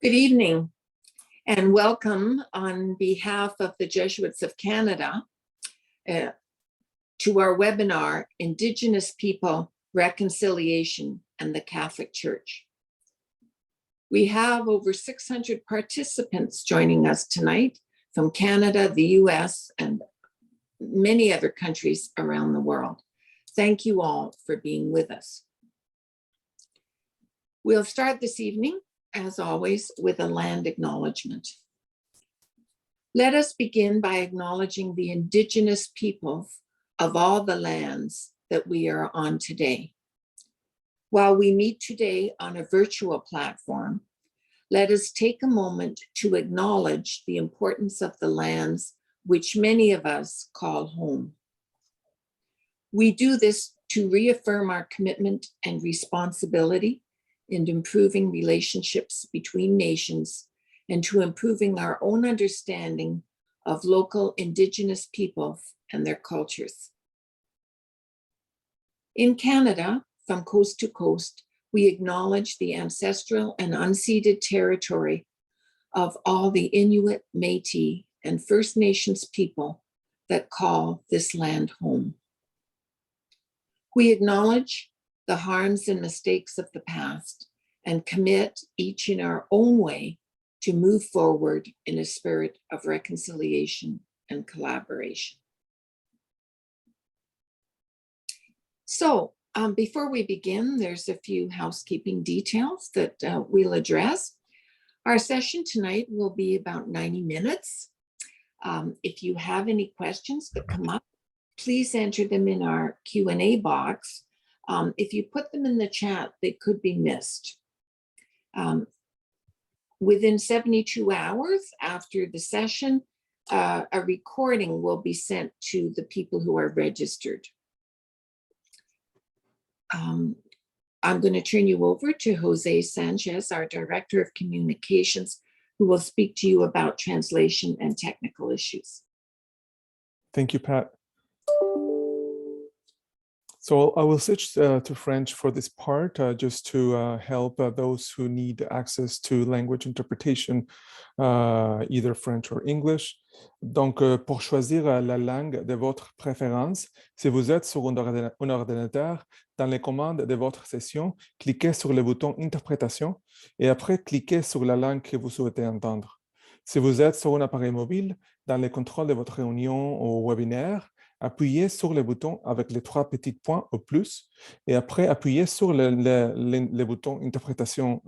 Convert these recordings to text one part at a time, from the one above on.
Good evening and welcome on behalf of the Jesuits of Canada to our webinar, Indigenous People, Reconciliation and the Catholic Church. We have over 600 participants joining us tonight from Canada, the US, and many other countries around the world. Thank you all for being with us. We'll start this evening, as always, with a land acknowledgement. Let us begin by acknowledging the Indigenous peoples of all the lands that we are on today. While we meet today on a virtual platform, let us take a moment to acknowledge the importance of the lands which many of us call home. We do this to reaffirm our commitment and responsibility in improving relationships between nations and to improving our own understanding of local Indigenous peoples and their cultures. In Canada, from coast to coast, we acknowledge the ancestral and unceded territory of all the Inuit, Métis, and First Nations people that call this land home. We acknowledge the harms and mistakes of the past and commit, each in our own way, to move forward in a spirit of reconciliation and collaboration. So, before we begin, there's a few housekeeping details that we'll address. Our session tonight will be about 90 minutes. If you have any questions that come up, please enter them in our Q&A box. If you put them in the chat, they could be missed. Within 72 hours after the session, a recording will be sent to the people who are registered. I'm going to turn you over to Jose Sanchez, our Director of Communications, who will speak to you about translation and technical issues. Thank you, Pat. So I will switch to French for this part, just to help those who need access to language interpretation, either French or English. Donc, pour choisir la langue de votre préférence, si vous êtes sur un ordinateur, dans les commandes de votre session, cliquez sur le bouton Interprétation et après, cliquez sur la langue que vous souhaitez entendre. Si vous êtes sur un appareil mobile, dans les contrôles de votre réunion ou webinaire, appuyez sur le bouton avec les trois petits points au plus et après appuyez sur le bouton interprétation,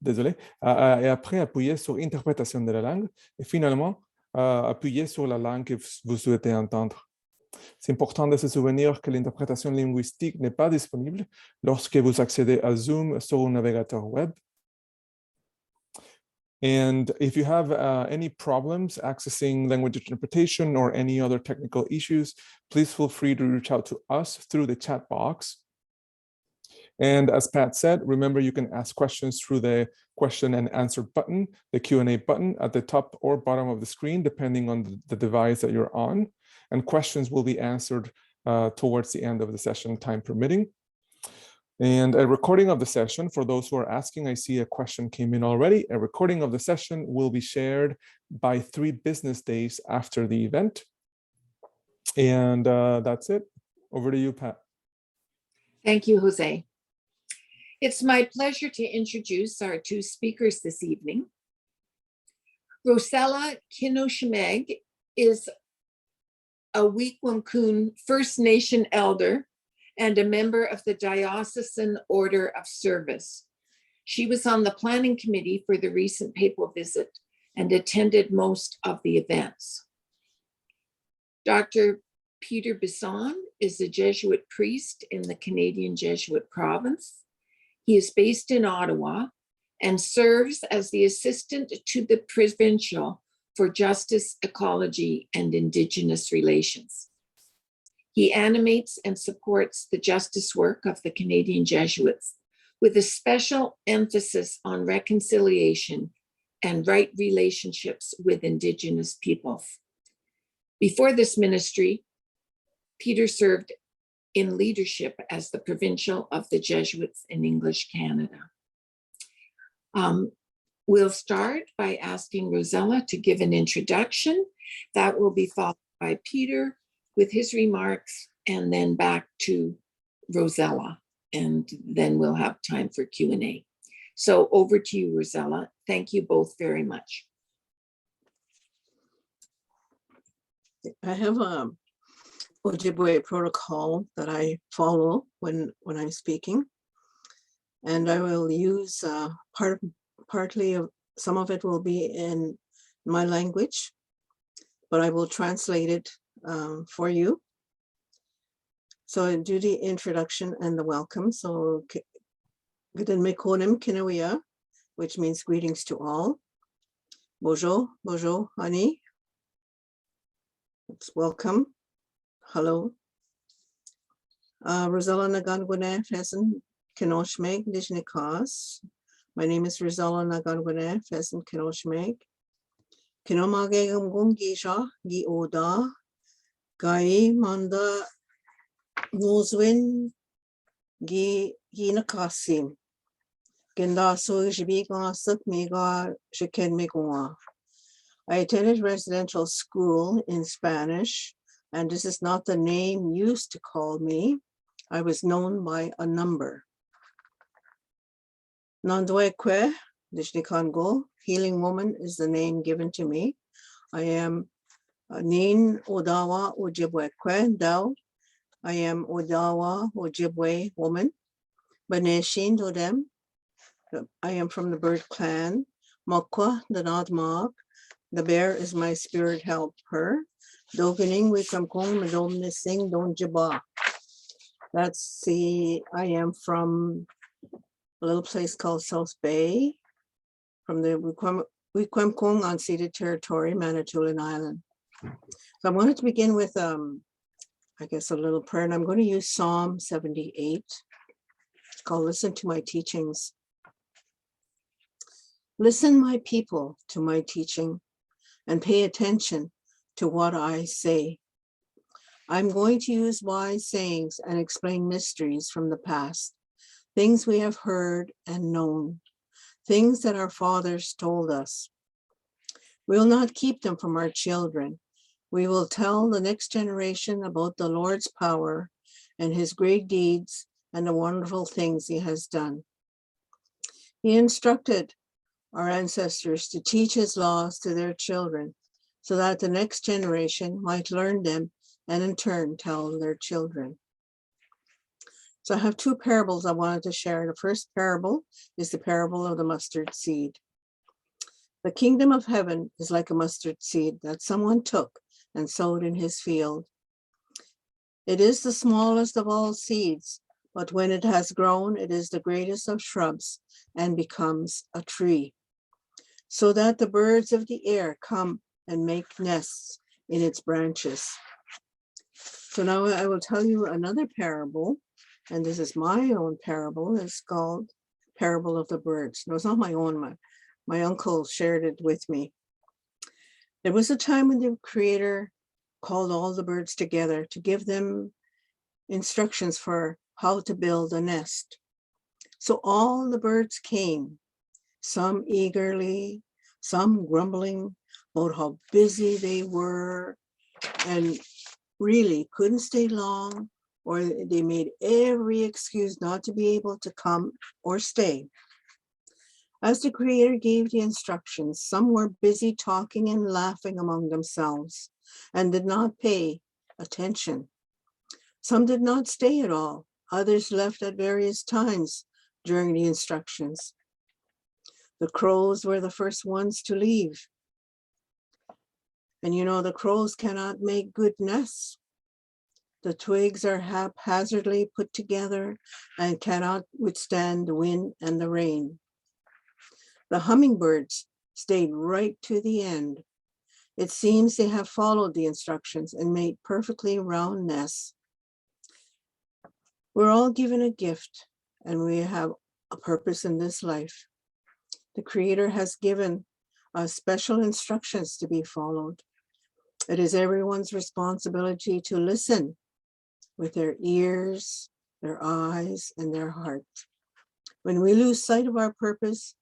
désolé, et après appuyez sur interprétation de la langue et finalement appuyez sur la langue que vous souhaitez entendre. C'est important de se souvenir que l'interprétation linguistique n'est pas disponible lorsque vous accédez à Zoom sur un navigateur web. And if you have any problems accessing language interpretation or any other technical issues, please feel free to reach out to us through the chat box. And as Pat said, remember you can ask questions through the question and answer button, the Q&A button at the top or bottom of the screen, depending on the device that you're on. And questions will be answered towards the end of the session, time permitting. And a recording of the session, for those who are asking, I see a question came in already. A recording of the session will be shared by 3 business days after the event. And that's it. Over to you, Pat. Thank you, Jose. It's my pleasure to introduce our 2 speakers this evening. Rosella Kinoshameg is a Wiikwemkoong First Nation elder and a member of the Diocesan Order of Service. She was on the planning committee for the recent papal visit and attended most of the events. Dr. Peter Bisson is a Jesuit priest in the Canadian Jesuit province. He is based in Ottawa and serves as the assistant to the provincial for justice, ecology, and Indigenous relations. He animates and supports the justice work of the Canadian Jesuits with a special emphasis on reconciliation and right relationships with Indigenous peoples. Before this ministry, Peter served in leadership as the provincial of the Jesuits in English Canada. We'll start by asking Rosella to give an introduction. That will be followed by Peter with his remarks, and then back to Rosella, and then we'll have time for Q&A. So over to you, Rosella. Thank you both very much. I have a Ojibwe protocol that I follow when I'm speaking, and I will use partly of some of it will be in my language, but I will translate it for you. So I do the introduction and the welcome. So Wiikwemkoong, which means greetings to all. Bonjour, bonjour, honey. It's welcome. Hello. Rosella Nagangwene Pheasant Kinoshameg Indigenous. My name is Rosella Nagangwene Pheasant Kinoshameg. Kinomagegam Gisha Gi Oda Gai Manda Nozwin Gi Nakasim. Genda so Jibiga Sukmiga Shikenmegwa. I attended residential school in Spanish, and this is not the name used to call me. I was known by a number. Nandwekwe, Dishnikango, healing woman is the name given to me. I am Nin Odawa Ojibwekwe Dao. I am Odawa Ojibwe woman. Baneshin Dodem. I am from the bird clan. Mokwa, the Nodmog. The bear is my spirit helper. Doganing Wiikwemkoong Madom Nising Don Jaba. That's I am from a little place called South Bay, from the Wiikwemkoong unceded territory, Manitoulin Island. So I wanted to begin with, I guess, a little prayer, and I'm going to use Psalm 78. It's called Listen to My Teachings. Listen, my people, to my teaching, and pay attention to what I say. I'm going to use wise sayings and explain mysteries from the past, things we have heard and known, things that our fathers told us. We will not keep them from our children. We will tell the next generation about the Lord's power and his great deeds and the wonderful things he has done. He instructed our ancestors to teach his laws to their children so that the next generation might learn them and in turn tell their children. So I have two parables I wanted to share. The first parable is the parable of the mustard seed. The kingdom of heaven is like a mustard seed that someone took and sowed in his field. It is the smallest of all seeds, but when it has grown, it is the greatest of shrubs and becomes a tree, so that the birds of the air come and make nests in its branches. So now I will tell you another parable, and this is my own parable. It's called Parable of the Birds. No, it's not my own. My uncle shared it with me. There was a time when the Creator called all the birds together to give them instructions for how to build a nest. So all the birds came, some eagerly, some grumbling about how busy they were and really couldn't stay long, or they made every excuse not to be able to come or stay. As the Creator gave the instructions, some were busy talking and laughing among themselves and did not pay attention. Some did not stay at all. Others left at various times during the instructions. The crows were the first ones to leave. And you know, the crows cannot make good nests. The twigs are haphazardly put together and cannot withstand the wind and the rain. The hummingbirds stayed right to the end. It seems they have followed the instructions and made perfectly round nests. We're all given a gift and we have a purpose in this life. The Creator has given us special instructions to be followed. It is everyone's responsibility to listen with their ears, their eyes, and their heart. When we lose sight of our purpose,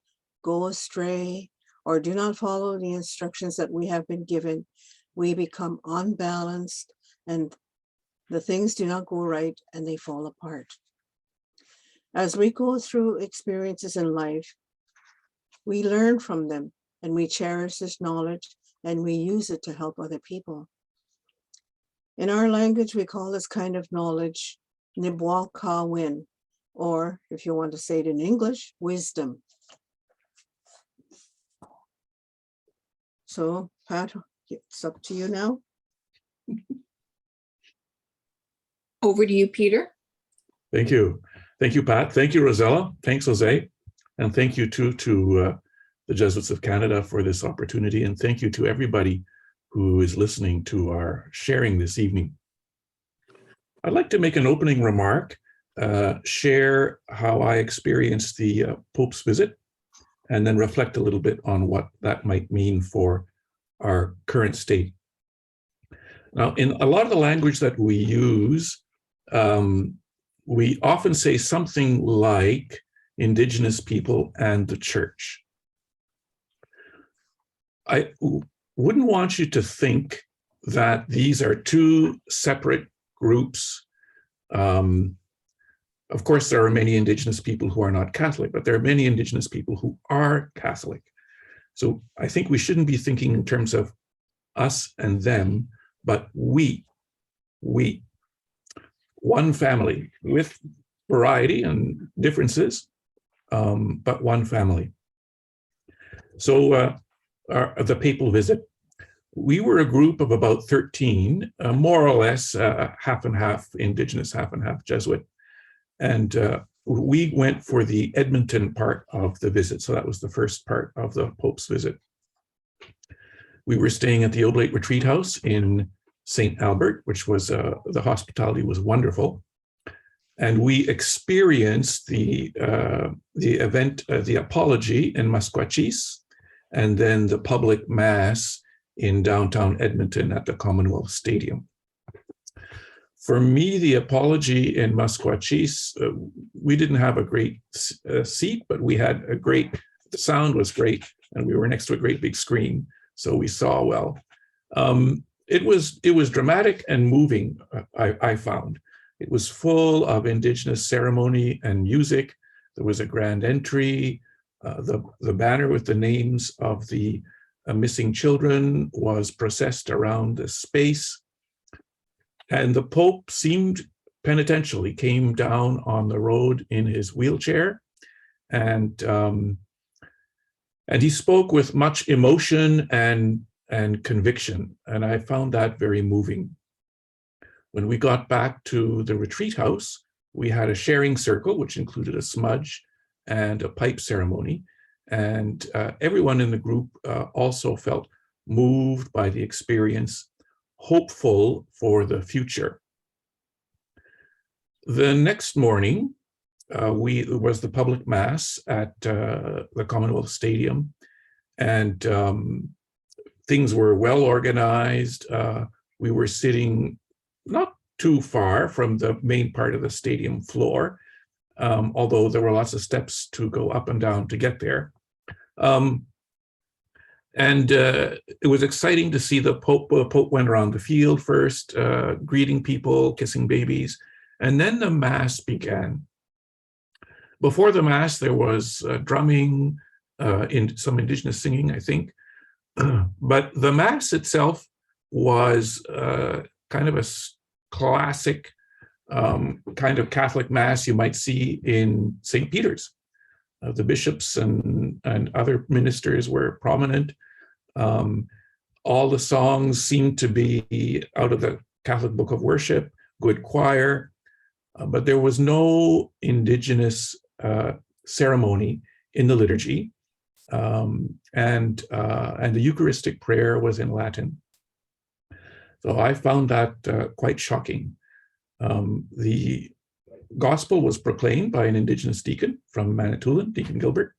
go astray, or do not follow the instructions that we have been given, we become unbalanced and the things do not go right and they fall apart. As we go through experiences in life, we learn from them and we cherish this knowledge and we use it to help other people. In our language, we call this kind of knowledge Nibwa Ka Win, or if you want to say it in English, wisdom. So, Pat, it's up to you now. Over to you, Peter. Thank you. Thank you, Pat. Thank you, Rosella. Thanks, Jose. And thank you too to the Jesuits of Canada for this opportunity. And thank you to everybody who is listening to our sharing this evening. I'd like to make an opening remark, share how I experienced the Pope's visit, and then reflect a little bit on what that might mean for our current state. Now, in a lot of the language that we use, we often say something like Indigenous people and the church. I wouldn't want you to think that these are two separate groups. Of course, there are many Indigenous people who are not Catholic, but there are many Indigenous people who are Catholic. So I think we shouldn't be thinking in terms of us and them, but we. One family with variety and differences, but one family. So the papal visit, we were a group of about 13, more or less half and half Indigenous, half and half Jesuit. And we went for the Edmonton part of the visit. So that was the first part of the Pope's visit. We were staying at the Oblate Retreat House in St. Albert, which was, the hospitality was wonderful. And we experienced the event, the apology in Musquachis, and then the public mass in downtown Edmonton at the Commonwealth Stadium. For me, the apology in Musquachis, we didn't have a great seat, but we had a great, the sound was great, and we were next to a great big screen, so we saw well. It was dramatic and moving, I found. It was full of Indigenous ceremony and music. There was a grand entry. The banner with the names of the missing children was processed around the space. And the Pope seemed penitential. He came down on the road in his wheelchair, and he spoke with much emotion and conviction, and I found that very moving. When we got back to the retreat house, we had a sharing circle, which included a smudge and a pipe ceremony, and everyone in the group also felt moved by the experience, hopeful for the future. The next morning, it was the public mass at the Commonwealth Stadium, and things were well organized. We were sitting not too far from the main part of the stadium floor, although there were lots of steps to go up and down to get there. It was exciting to see the Pope. The Pope went around the field first, greeting people, kissing babies, and then the Mass began. Before the Mass, there was drumming, some Indigenous singing, I think. But the Mass itself was kind of a classic kind of Catholic Mass you might see in St. Peter's. The bishops and other ministers were prominent. All the songs seemed to be out of the Catholic Book of Worship, good choir, but there was no Indigenous ceremony in the liturgy. And the Eucharistic prayer was in Latin. So I found that quite shocking. The gospel was proclaimed by an Indigenous deacon from Manitoulin, Deacon Gilbert.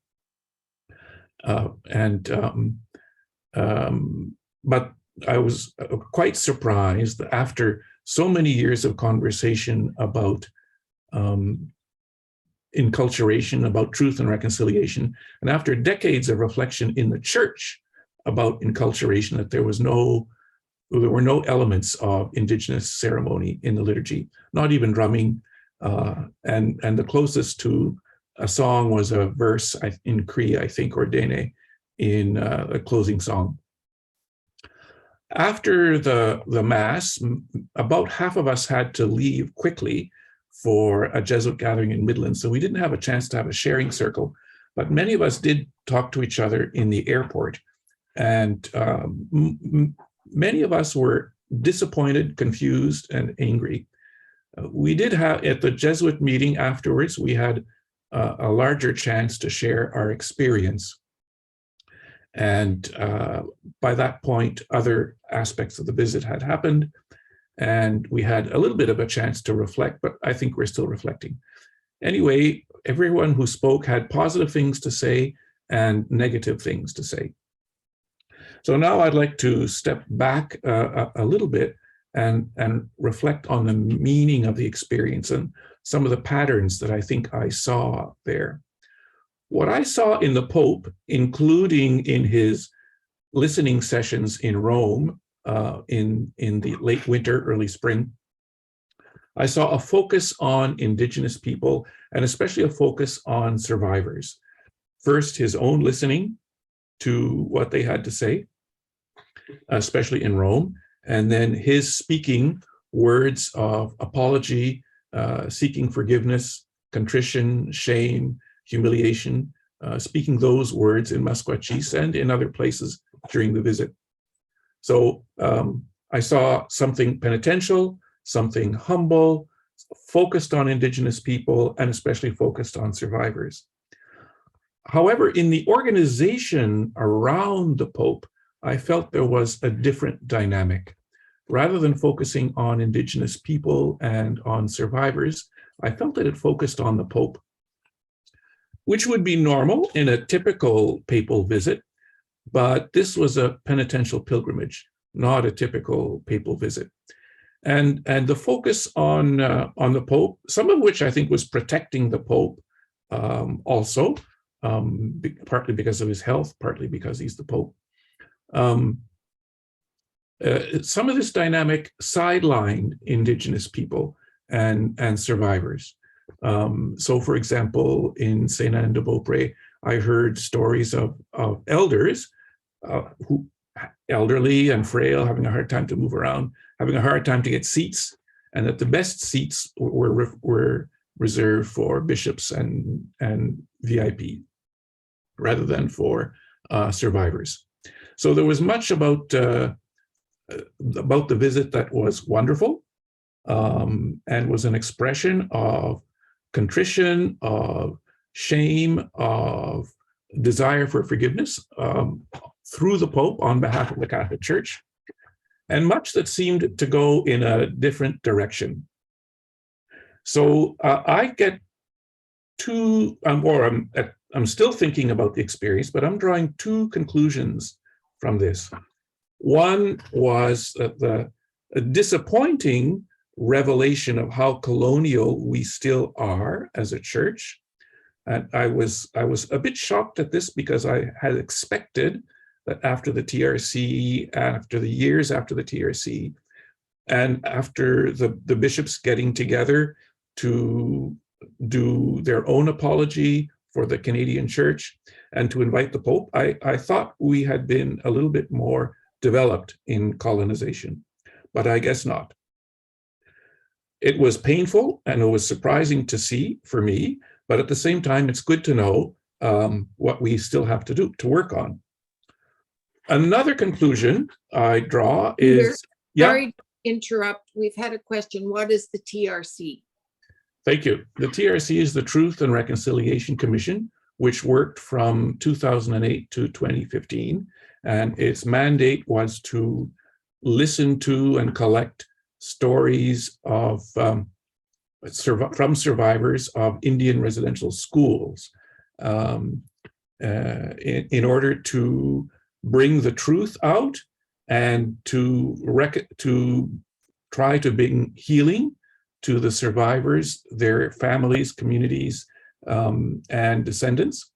But I was quite surprised after so many years of conversation about enculturation about truth and reconciliation, and after decades of reflection in the church about enculturation, that there were no elements of Indigenous ceremony in the liturgy, not even drumming, and the closest to a song was a verse in Cree, I think, or Dene, in a closing song. After the Mass, about half of us had to leave quickly for a Jesuit gathering in Midland, so we didn't have a chance to have a sharing circle, but many of us did talk to each other in the airport, and many of us were disappointed, confused, and angry. We did have, at the Jesuit meeting afterwards, we had a larger chance to share our experience. And by that point, other aspects of the visit had happened, and we had a little bit of a chance to reflect, but I think we're still reflecting. Anyway, everyone who spoke had positive things to say and negative things to say. So now I'd like to step back a little bit and reflect on the meaning of the experience and some of the patterns that I think I saw there. What I saw in the Pope, including in his listening sessions in Rome in the late winter, early spring, I saw a focus on Indigenous people, and especially a focus on survivors. First, his own listening to what they had to say, especially in Rome, and then his speaking words of apology, seeking forgiveness, contrition, shame, humiliation, speaking those words in Musqueam and in other places during the visit. So I saw something penitential, something humble, focused on Indigenous people, and especially focused on survivors. However, in the organization around the Pope, I felt there was a different dynamic. Rather than focusing on Indigenous people and on survivors, I felt that it focused on the Pope, which would be normal in a typical papal visit, but this was a penitential pilgrimage, not a typical papal visit. And the focus on the Pope, some of which I think was protecting the Pope also, partly because of his health, partly because he's the Pope. Some of this dynamic sidelined Indigenous people and survivors. So, for example, in Saint Anne de Beaupré, I heard stories of elders who elderly and frail, having a hard time to move around, having a hard time to get seats, and that the best seats were reserved for bishops and VIP rather than for survivors. So there was much about the visit that was wonderful and was an expression of contrition, of shame, of desire for forgiveness through the Pope on behalf of the Catholic Church, and much that seemed to go in a different direction. So I get two, I'm still thinking about the experience, but I'm drawing two conclusions from this. One was the disappointing revelation of how colonial we still are as a church. And I was a bit shocked at this because I had expected that after the TRC, after the years after the TRC, and after the bishops getting together to do their own apology for the Canadian Church and to invite the Pope, I thought we had been a little bit more developed in colonization, but I guess not. It was painful and it was surprising to see for me, but at the same time, it's good to know what we still have to do to work on. Another conclusion I draw is... Sorry to interrupt. We've had a question. What is the TRC? Thank you. The TRC is the Truth and Reconciliation Commission, which worked from 2008 to 2015. And its mandate was to listen to and collect stories of from survivors of Indian residential schools in order to bring the truth out and to try to bring healing to the survivors, their families, communities, and descendants,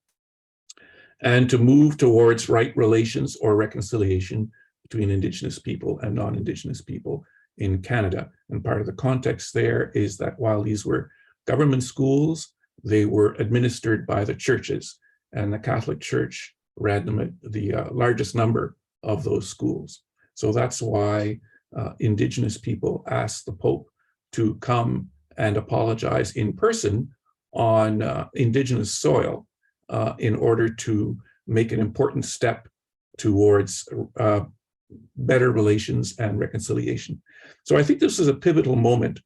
and to move towards right relations or reconciliation between Indigenous people and non-Indigenous people in Canada. And part of the context there is that while these were government schools, they were administered by the churches, and the Catholic Church ran the largest number of those schools. So that's why Indigenous people asked the Pope to come and apologize in person on Indigenous soil in order to make an important step towards better relations and reconciliation. So I think this is a pivotal moment.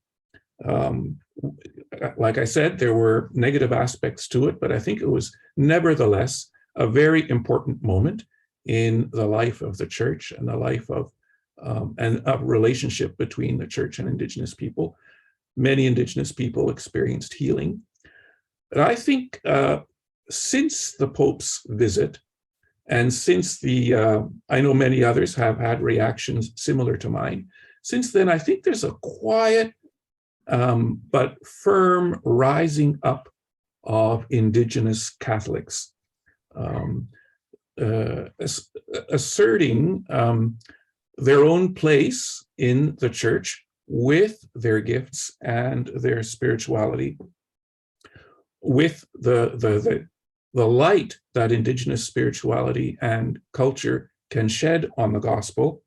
Like I said, there were negative aspects to it, but I think it was nevertheless a very important moment in the life of the church and the life of and a relationship between the church and Indigenous people. Many Indigenous people experienced healing. But I think since the Pope's visit, and since I know many others have had reactions similar to mine, since then, I think there's a quiet but firm rising up of Indigenous Catholics, asserting their own place in the church with their gifts and their spirituality, with the light that Indigenous spirituality and culture can shed on the gospel,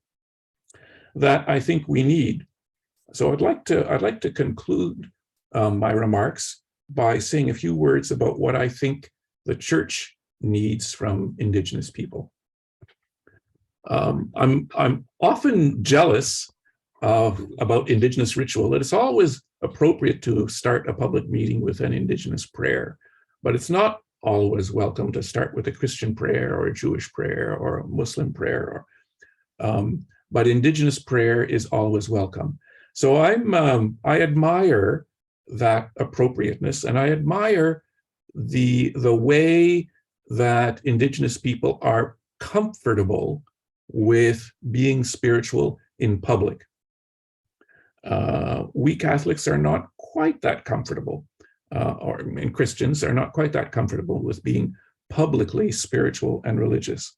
that I think we need. So I'd like to conclude my remarks by saying a few words about what I think the church needs from Indigenous people. I'm often jealous about Indigenous ritual. It's always appropriate to start a public meeting with an Indigenous prayer, but it's not always welcome to start with a Christian prayer or a Jewish prayer or a Muslim prayer. But Indigenous prayer is always welcome. So I admire that appropriateness, and I admire the way that Indigenous people are comfortable with being spiritual in public. We Catholics are not quite that comfortable, and Christians are not quite that comfortable with being publicly spiritual and religious.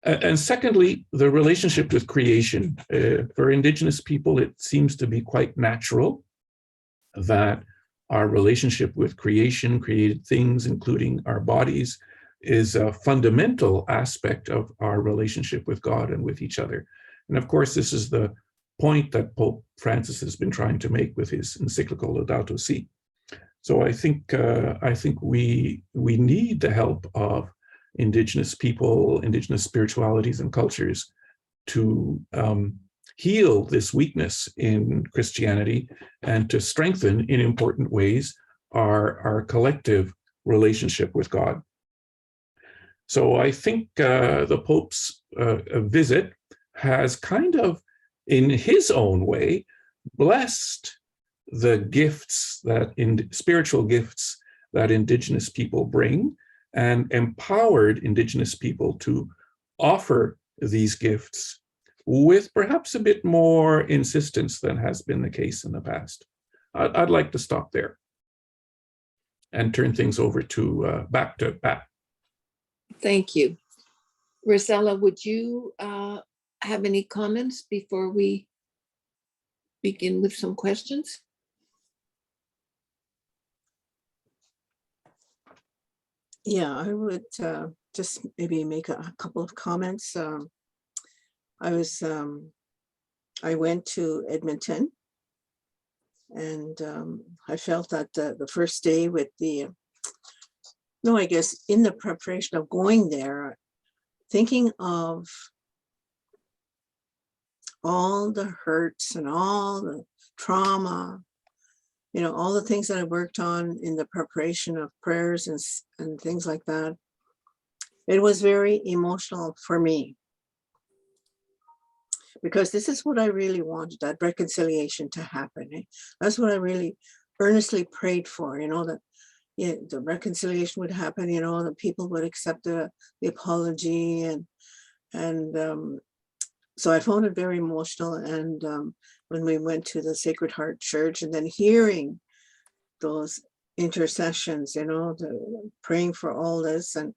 And secondly, the relationship with creation. For Indigenous people, it seems to be quite natural that our relationship with creation, created things, including our bodies, is a fundamental aspect of our relationship with God and with each other. And of course, this is the point that Pope Francis has been trying to make with his encyclical Laudato Si. So I think we need the help of Indigenous people, Indigenous spiritualities and cultures to heal this weakness in Christianity and to strengthen in important ways our collective relationship with God. So I think the Pope's visit has kind of, in his own way, blessed the gifts spiritual gifts that Indigenous people bring, and empowered Indigenous people to offer these gifts with perhaps a bit more insistence than has been the case in the past. I'd like to stop there and turn things over to back to Pat. Thank you. Rosella, would you have any comments before we begin with some questions? Yeah, I would just maybe make a couple of comments. I went to Edmonton, and I felt that the first day with in the preparation of going there, thinking of all the hurts and all the trauma, all the things that I worked on in the preparation of prayers and things like that. It was very emotional for me, because this is what I really wanted, that reconciliation to happen. That's what I really earnestly prayed for, that the reconciliation would happen, that people would accept the apology. And so I found it very emotional. And when we went to the Sacred Heart Church, and then hearing those intercessions, praying for all this. And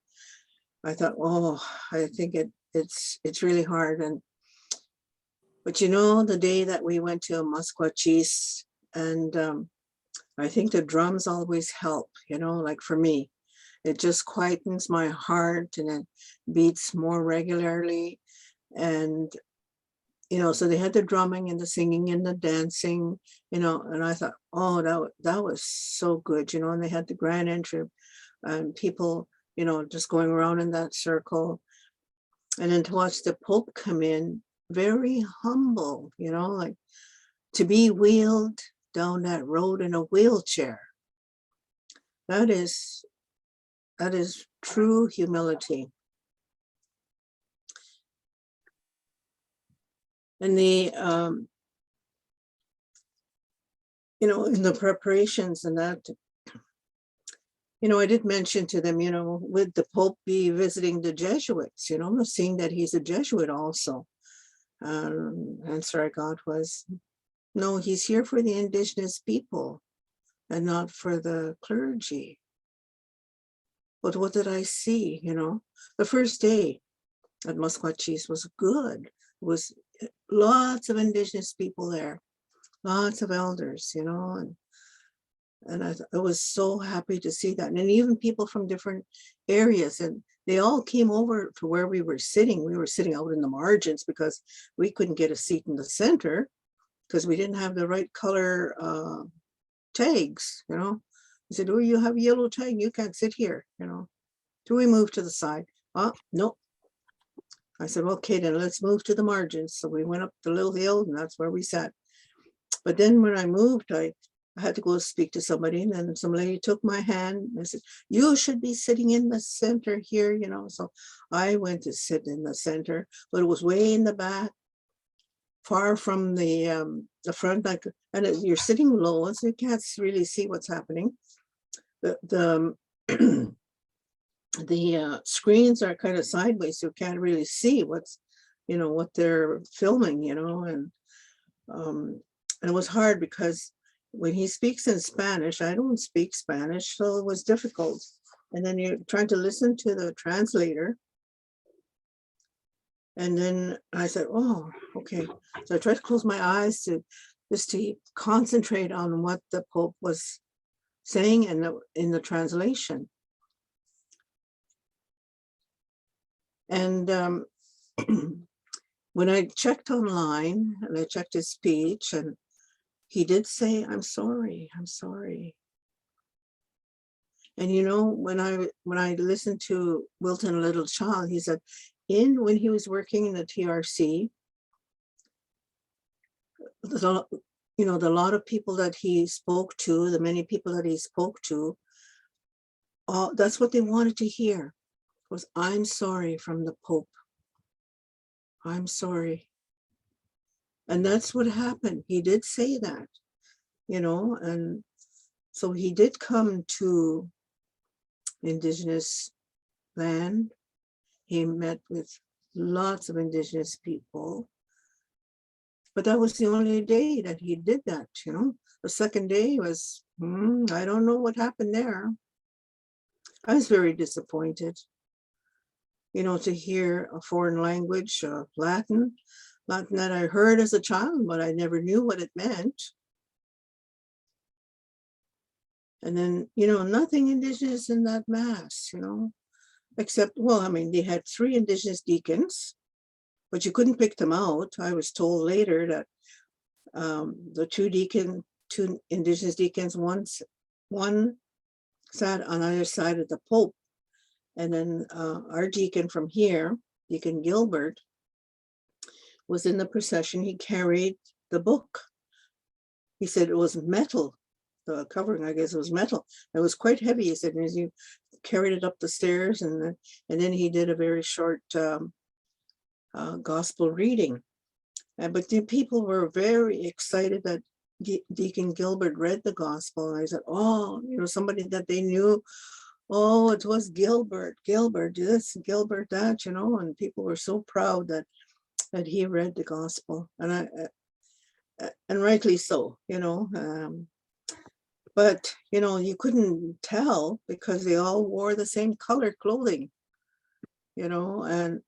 I thought, oh, I think it's really hard. But the day that we went to Musquachis, and I think the drums always help, like for me, it just quietens my heart and it beats more regularly. And, so they had the drumming and the singing and the dancing, and I thought, oh, that was so good, and they had the grand entry and people, just going around in that circle. And then to watch the Pope come in, very humble, like to be wheeled down that road in a wheelchair. That is true humility. And the in the preparations and that, I did mention to them, would the Pope be visiting the Jesuits, seeing that he's a Jesuit also. Answer I got was, no, he's here for the Indigenous people and not for the clergy. But what did I see? The first day at Musquachis was good. It was lots of Indigenous people there, lots of elders, and I was so happy to see that. And even people from different areas, and they all came over to where we were sitting. We were sitting out in the margins because we couldn't get a seat in the center because we didn't have the right color tags, He said, oh, you have yellow tag, you can't sit here, So we moved to the side. Oh, no. I said, okay, then let's move to the margins. So we went up the little hill and that's where we sat. But then when I moved, I had to go speak to somebody, and then some lady took my hand and said, you should be sitting in the center here, So I went to sit in the center, but it was way in the back, far from the front, and you're sitting low, so you can't really see what's happening. The screens are kind of sideways, so you can't really see what's, what they're filming, and it was hard because when he speaks in Spanish, I don't speak Spanish, so it was difficult. And then you're trying to listen to the translator. And then I said, oh, okay. So I tried to close my eyes to concentrate on what the Pope was saying in the translation. And when I checked online and I checked his speech, and he did say, I'm sorry. And when I listened to Wilton, a little child, he said, when he was working in the TRC, the lot of people that he spoke to, the many people that he spoke to, that's what they wanted to hear was, I'm sorry from the Pope. I'm sorry. And that's what happened. He did say that, and so he did come to Indigenous land. He met with lots of Indigenous people, but that was the only day that he did that, The second day was, I don't know what happened there. I was very disappointed, to hear a foreign language, Latin that I heard as a child, but I never knew what it meant. And then, nothing Indigenous in that mass, except, they had 3 Indigenous deacons, but you couldn't pick them out. I was told later that the 2 Indigenous deacons, one sat on either side of the Pope. And then our deacon from here, Deacon Gilbert, was in the procession. He carried the book. He said it was metal. The covering, I guess, was metal. It was quite heavy. He said, as you carried it up the stairs, and then he did a very short gospel reading. But the people were very excited that Deacon Gilbert read the gospel. And I said, oh, somebody that they knew. Oh, it was Gilbert this, Gilbert that, and people were so proud that he read the gospel, and rightly so, But, you know, you couldn't tell because they all wore the same colored clothing, you know,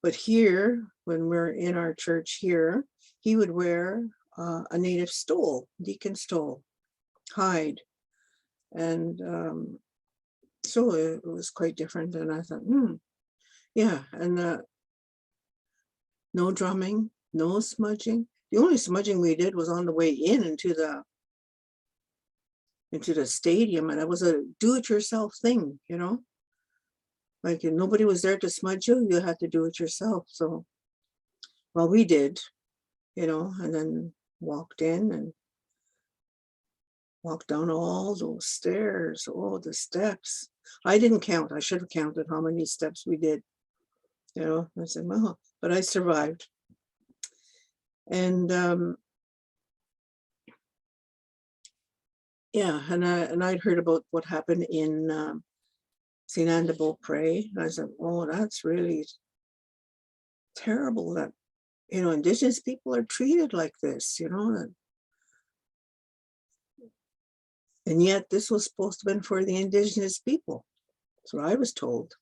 but here, when we're in our church here, he would wear a native stole, deacon stole, hide. And so it was quite different. And I thought, yeah, and no drumming, no smudging. The only smudging we did was on the way into the stadium, and it was a do-it-yourself thing, you know. Like nobody was there to smudge you, you had to do it yourself. So, well, we did, you know, and then walked in and walked down all those stairs, oh, the steps. I didn't count. I should have counted how many steps we did, you know. I said, well, but I survived. And yeah, and I'd heard about what happened in St. Anne de Beaupré. And I said, oh, that's really terrible that, you know, Indigenous people are treated like this, you know. And yet this was supposed to have been for the Indigenous people. That's what I was told.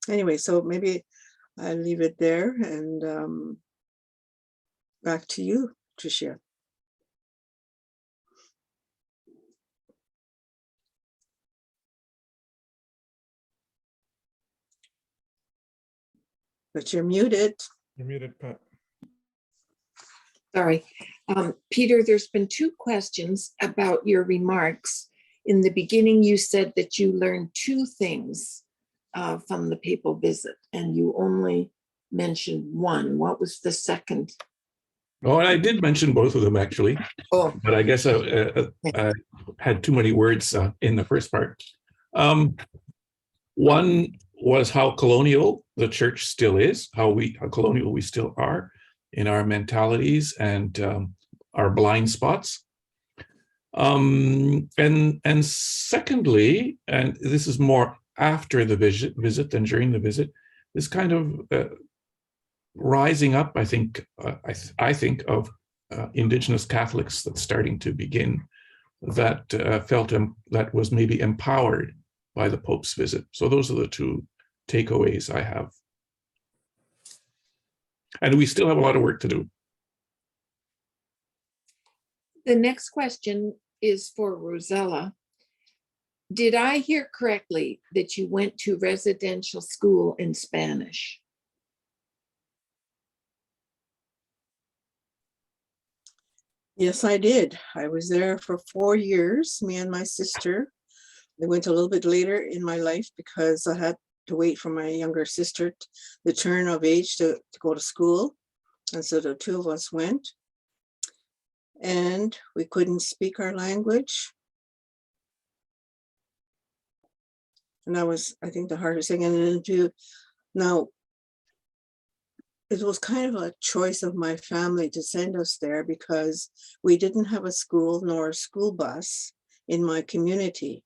Anyway, so maybe I'll leave it there, and back to you, Tricia. But you're muted. You're muted, Pat. Sorry. Peter, there's been two questions about your remarks. In the beginning, you said that you learned two things from the papal visit, and you only mentioned one. What was the second? Oh, and I did mention both of them actually, Oh, but I guess I had too many words in the first part. One was how colonial the church still is, how colonial we still are in our mentalities and our blind spots. And secondly, and this is more after the visit than during the visit, this kind of rising up, I think of Indigenous Catholics that's starting to begin, that felt that was maybe empowered by the Pope's visit. So those are the two takeaways I have. And we still have a lot of work to do. the next question is for Rosella. Did I hear correctly that you went to residential school in Spanish? Yes, I did. I was there for 4 years, me and my sister. I went a little bit later in my life because I had to wait for my younger sister, the turn of age to go to school. And so the two of us went. And we couldn't speak our language. And that was, I think, the hardest thing. And then now, it was kind of a choice of my family to send us there because we didn't have a school nor a school bus in my community.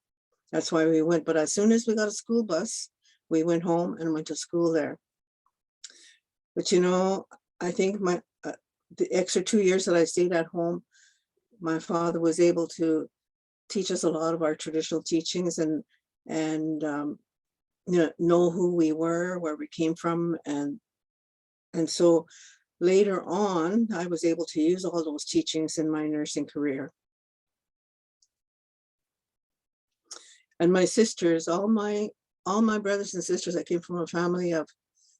That's why we went. But as soon as we got a school bus, we went home and went to school there. But you know, I think the extra 2 years that I stayed at home, my father was able to teach us a lot of our traditional teachings and you know who we were, where we came from, and so later on, I was able to use all those teachings in my nursing career. And my sisters, all my brothers and sisters, I came from a family of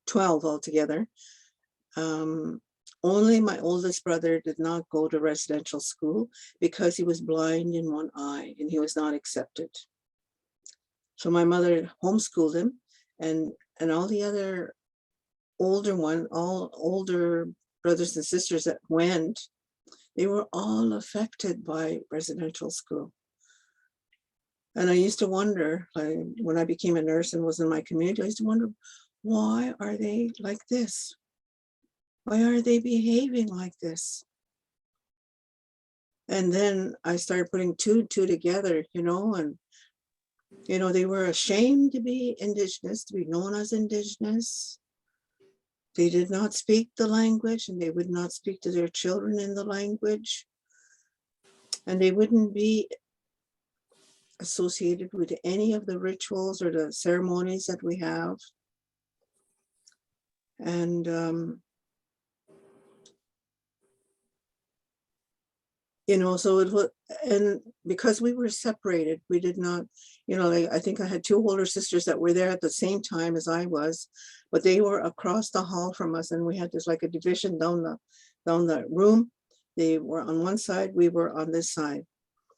12 altogether. Only my oldest brother did not go to residential school because he was blind in one eye and he was not accepted. So my mother homeschooled him, and all the other older brothers and sisters that went, they were all affected by residential school. And I used to wonder, like, when I became a nurse and was in my community, I used to wonder, why are they like this? Why are they behaving like this? And then I started putting two and two together, you know, and, you know, they were ashamed to be Indigenous, to be known as Indigenous. They did not speak the language, and they would not speak to their children in the language. And they wouldn't be associated with any of the rituals or the ceremonies that we have. And you know, so it was, and because we were separated, we did not, you know, like, I think I had two older sisters that were there at the same time as I was, but they were across the hall from us, and we had this like a division down the room. They were on one side, we were on this side,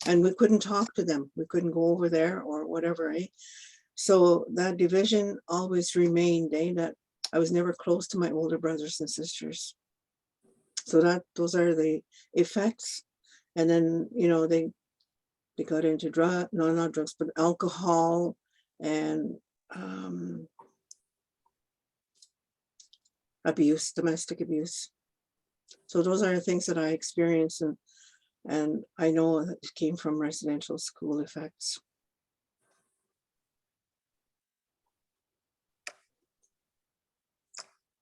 and we couldn't talk to them. We couldn't go over there or whatever, eh? So that division always remained, eh? That I was never close to my older brothers and sisters. So those are the effects. And then, you know, they got into not drugs, but alcohol and abuse, domestic abuse. So those are the things that I experienced, and I know that it came from residential school effects.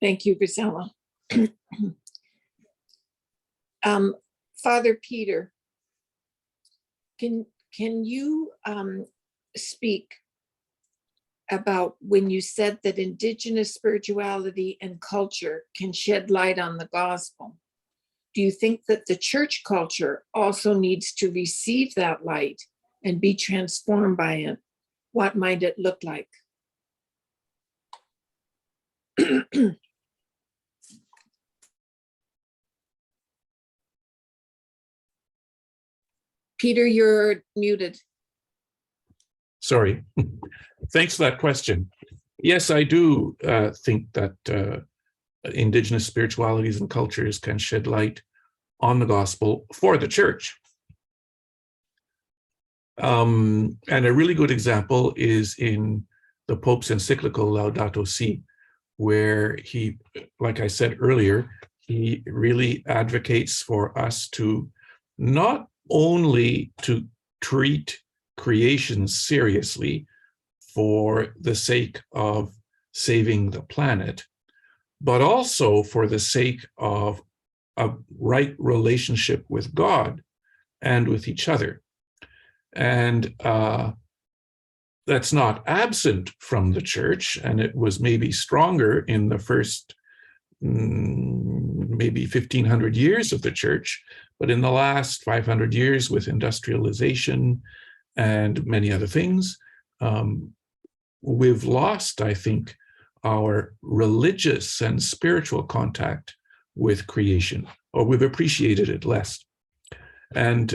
Thank you, Rosella. Father Peter, can you speak about when you said that Indigenous spirituality and culture can shed light on the gospel? Do you think that the church culture also needs to receive that light and be transformed by it? What might it look like? Peter, you're muted. Sorry. Thanks for that question. Yes, I do think that Indigenous spiritualities and cultures can shed light on the gospel for the church. And a really good example is in the Pope's encyclical Laudato Si, where he, like I said earlier, he really advocates for us to not only to treat creation seriously for the sake of saving the planet, but also for the sake of a right relationship with God and with each other. And that's not absent from the church, and it was maybe stronger in the first maybe 1500 years of the church, but in the last 500 years with industrialization and many other things, we've lost, I think, our religious and spiritual contact with creation, or we've appreciated it less. And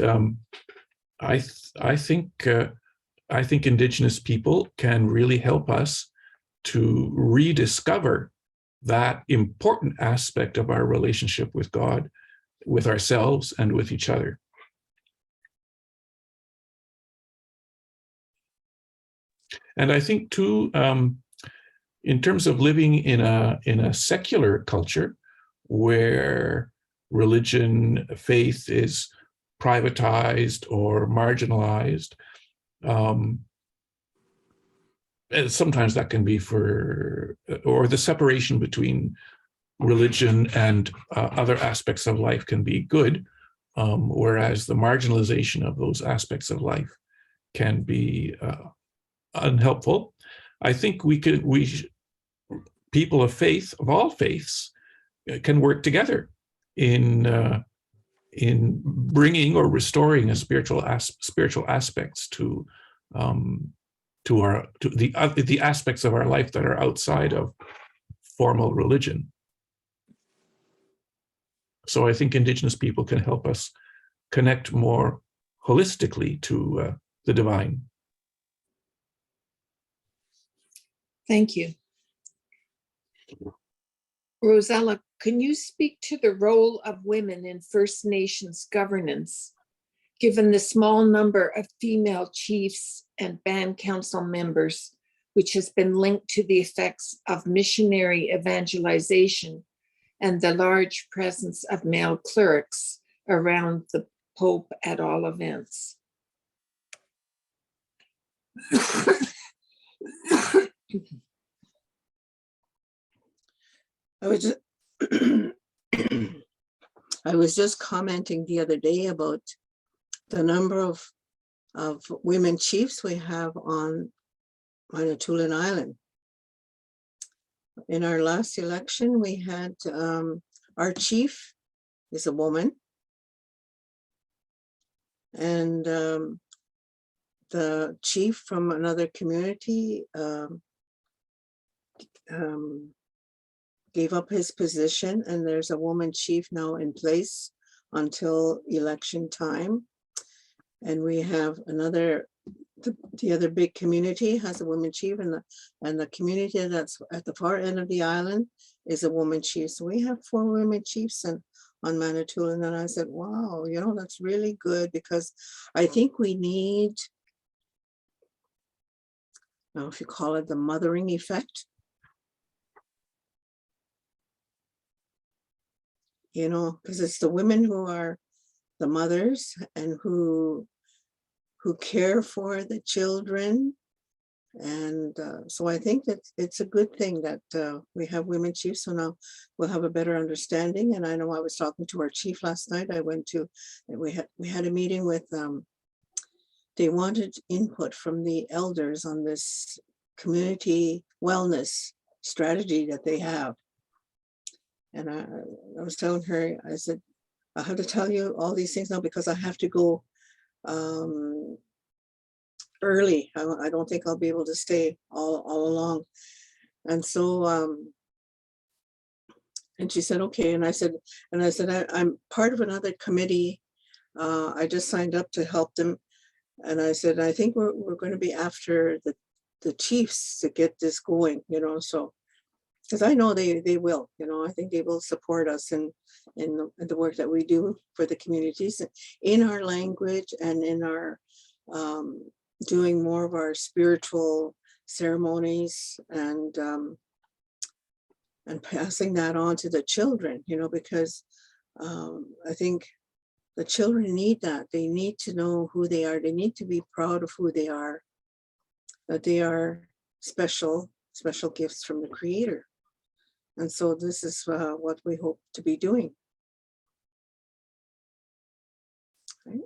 I think Indigenous people can really help us to rediscover that important aspect of our relationship with God, with ourselves, and with each other. And I think too, in terms of living in a secular culture where religion, faith is privatized or marginalized, and sometimes that can be or the separation between religion and other aspects of life can be good, whereas the marginalization of those aspects of life can be unhelpful. I think people of faith, of all faiths, can work together in bringing or restoring a spiritual aspects to the aspects of our life that are outside of formal religion. So I think Indigenous people can help us connect more holistically to the divine. Thank you. Rosella, can you speak to the role of women in First Nations governance, given the small number of female chiefs and band council members, which has been linked to the effects of missionary evangelization and the large presence of male clerics around the Pope at all events? I was just commenting the other day about the number of of women chiefs we have on Manitoulin Island. In our last election, we had our chief is a woman, and the chief from another community gave up his position, and there's a woman chief now in place until election time. And we have another, the other big community has a woman chief, and the community that's at the far end of the island is a woman chief. So we have 4 women chiefs on Manitoulin. And I said, wow, you know, that's really good, because I think we need, I don't know if you call it the mothering effect. You know, because it's the women who are the mothers and who care for the children. And so I think that it's a good thing that we have women chiefs. So now we'll have a better understanding. And I know I was talking to our chief last night. We had a meeting with, they wanted input from the elders on this community wellness strategy that they have. And I was telling her, I said, I have to tell you all these things now because I have to go early. I don't think I'll be able to stay all along. And so, and she said, okay. And I said, I'm part of another committee. I just signed up to help them. And I said, I think we're going to be after the chiefs to get this going, you know, so. Because I know they will, you know, I think they will support us in the work that we do for the communities in our language and in our doing more of our spiritual ceremonies and passing that on to the children, you know, because I think the children need that. They need to know who they are. They need to be proud of who they are, that they are special gifts from the Creator. And so this is what we hope to be doing. Right.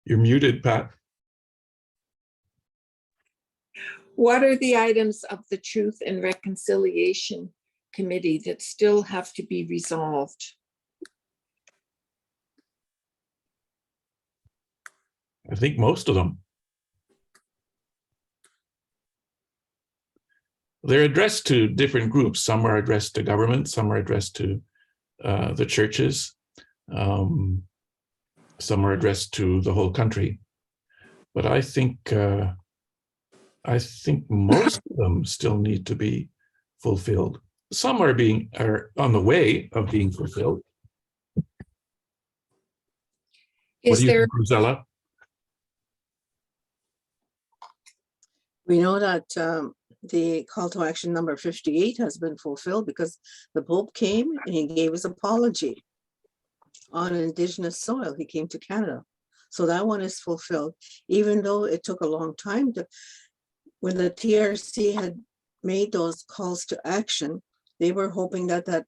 You're muted, Pat. What are the items of the Truth and Reconciliation Committee that still have to be resolved? I think most of them. They're addressed to different groups. Some are addressed to government, some are addressed to the churches, some are addressed to the whole country. But I think most of them still need to be fulfilled. Some are on the way of being fulfilled. What do you think, Rosella? We know that the call to action number 58 has been fulfilled because the Pope came and he gave his apology on Indigenous soil. He came to Canada. So that one is fulfilled, even though it took a long time when the TRC had made those calls to action, they were hoping that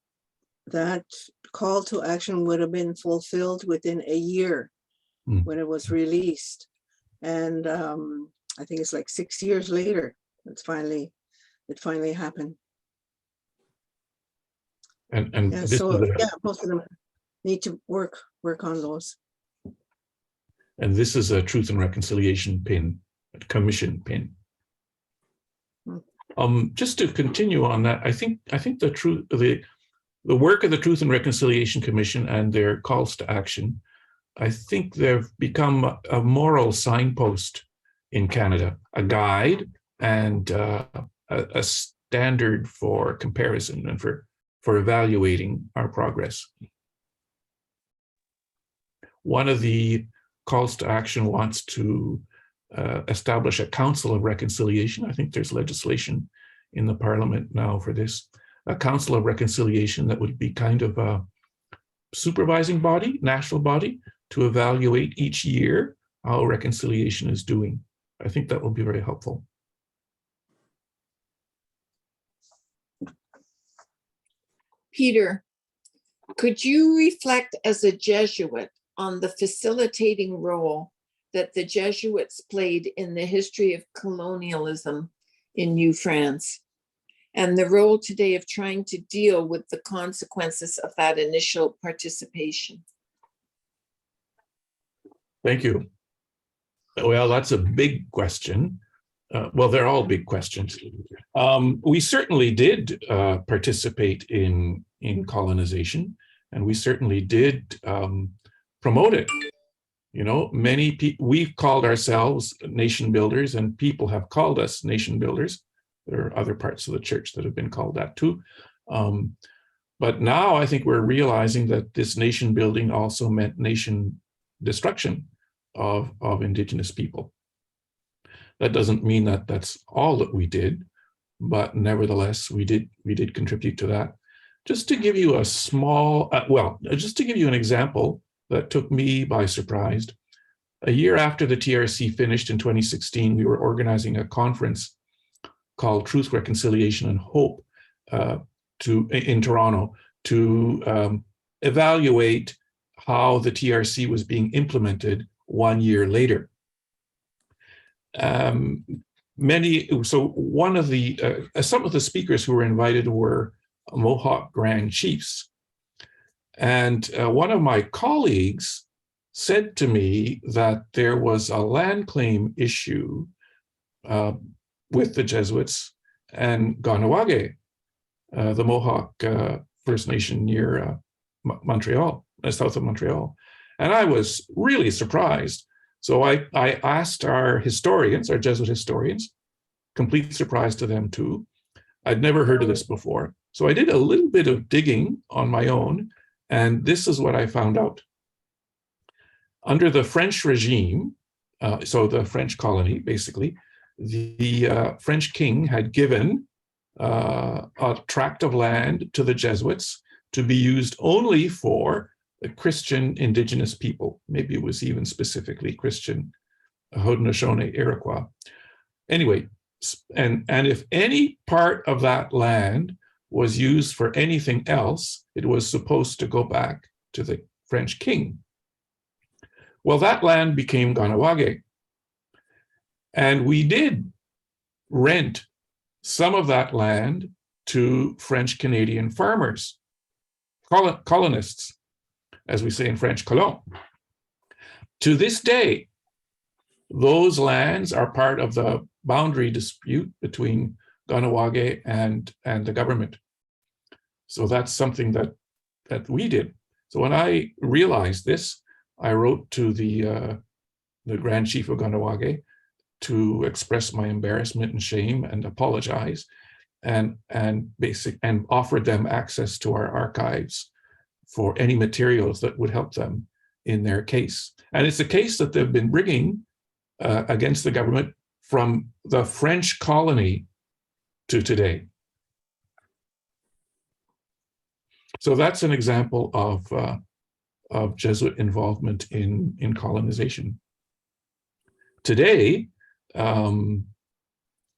call to action would have been fulfilled within a year when it was released. And I think it's like 6 years later, it finally happened. And yeah, this so yeah, most of them need to work on those. And this is a Truth and Reconciliation pin, a commission pin. Just to continue on that, I think the work of the Truth and Reconciliation Commission and their calls to action, I think they've become a moral signpost in Canada, a guide and a standard for comparison and for evaluating our progress. One of the calls to action wants to establish a Council of Reconciliation. I think there's legislation in the Parliament now for this. A Council of Reconciliation that would be kind of a supervising body, national body, to evaluate each year how reconciliation is doing. I think that will be very helpful. Peter, Could you reflect as a Jesuit on the facilitating role that the Jesuits played in the history of colonialism in New France, and the role today of trying to deal with the consequences of that initial participation? Thank you. Well, that's a big question. Well, they're all big questions. We certainly did participate in colonization, and we certainly did promote it. You know, many people, we've called ourselves nation builders, and people have called us nation builders. There are other parts of the church that have been called that too. But now I think we're realizing that this nation building also meant nation destruction of Indigenous people. That doesn't mean that that's all that we did, but nevertheless, we did contribute to that. Just to give you a small, just to give you an example that took me by surprise. A year after the TRC finished in 2016, we were organizing a conference called Truth, Reconciliation, and Hope in Toronto to evaluate how the TRC was being implemented 1 year later. Some of the speakers who were invited were Mohawk Grand Chiefs. And one of my colleagues said to me that there was a land claim issue with the Jesuits and Kahnawake, the Mohawk First Nation near Montreal, south of Montreal. And I was really surprised. So I asked our historians, our Jesuit historians, complete surprise to them too. I'd never heard of this before. So I did a little bit of digging on my own, and this is what I found out. Under the French regime, so the French colony, basically, the French king had given a tract of land to the Jesuits to be used only for the Christian Indigenous people. Maybe it was even specifically Christian Haudenosaunee Iroquois. Anyway, and if any part of that land was used for anything else, it was supposed to go back to the French king. Well, that land became Kahnawake. And we did rent some of that land to French Canadian farmers, colonists, as we say in French, colons. To this day, those lands are part of the boundary dispute between Kahnawake and the government. So that's something that we did. So when I realized this, I wrote to the Grand Chief of Kahnawake to express my embarrassment and shame and apologize, and offered them access to our archives for any materials that would help them in their case. And it's a case that they've been bringing against the government from the French colony to today. So that's an example of Jesuit involvement in colonization. Today,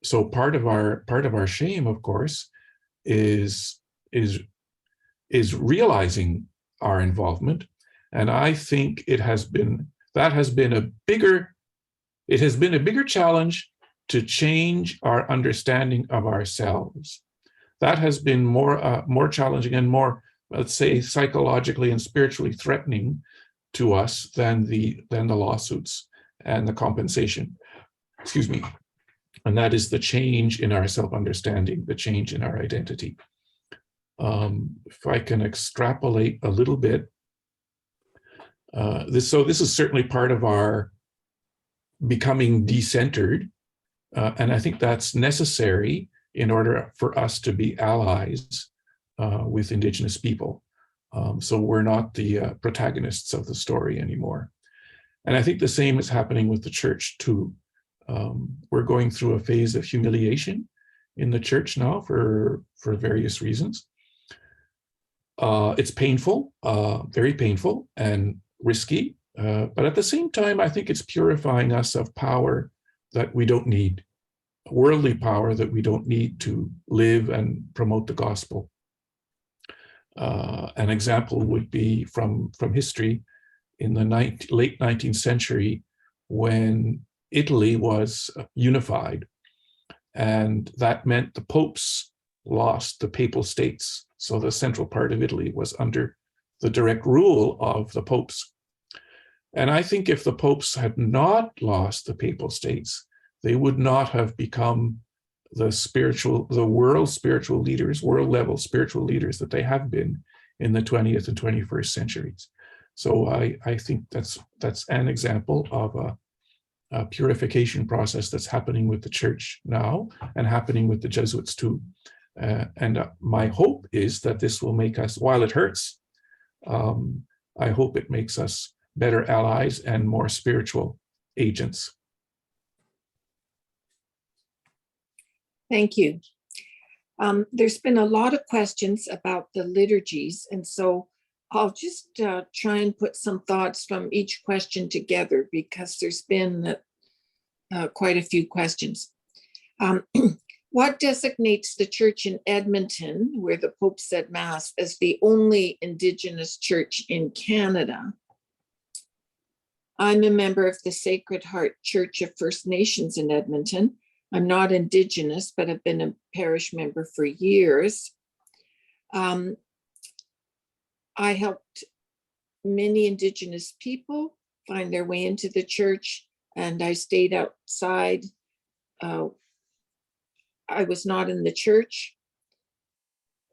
so part of our shame, of course, is realizing our involvement, and I think it has been a bigger challenge to change our understanding of ourselves. That has been more challenging and more, let's say, psychologically and spiritually threatening to us than the lawsuits and the compensation. Excuse me. And that is the change in our self-understanding, the change in our identity. If I can extrapolate a little bit, this is certainly part of our becoming decentered, and I think that's necessary in order for us to be allies with Indigenous people. So we're not the protagonists of the story anymore. And I think the same is happening with the church too. We're going through a phase of humiliation in the church now for various reasons. It's painful, very painful and risky, but at the same time, I think it's purifying us of power that we don't need, worldly power that we don't need to live and promote the gospel. An example would be from history in the late 19th century, when Italy was unified, and that meant the popes lost the papal states. So the central part of Italy was under the direct rule of the popes. And I think if the popes had not lost the papal states, they would not have become the world spiritual leaders, world level spiritual leaders that they have been in the 20th and 21st centuries. So I think that's an example of a purification process that's happening with the church now and happening with the Jesuits too. And my hope is that this will make us, while it hurts, I hope it makes us better allies and more spiritual agents. Thank you. There's been a lot of questions about the liturgies, and so I'll just try and put some thoughts from each question together, because there's been quite a few questions. What designates the church in Edmonton, where the Pope said Mass, as the only Indigenous church in Canada? I'm a member of the Sacred Heart Church of First Nations in Edmonton. I'm not Indigenous, but I've been a parish member for years. I helped many Indigenous people find their way into the church, and I stayed outside. I was not in the church,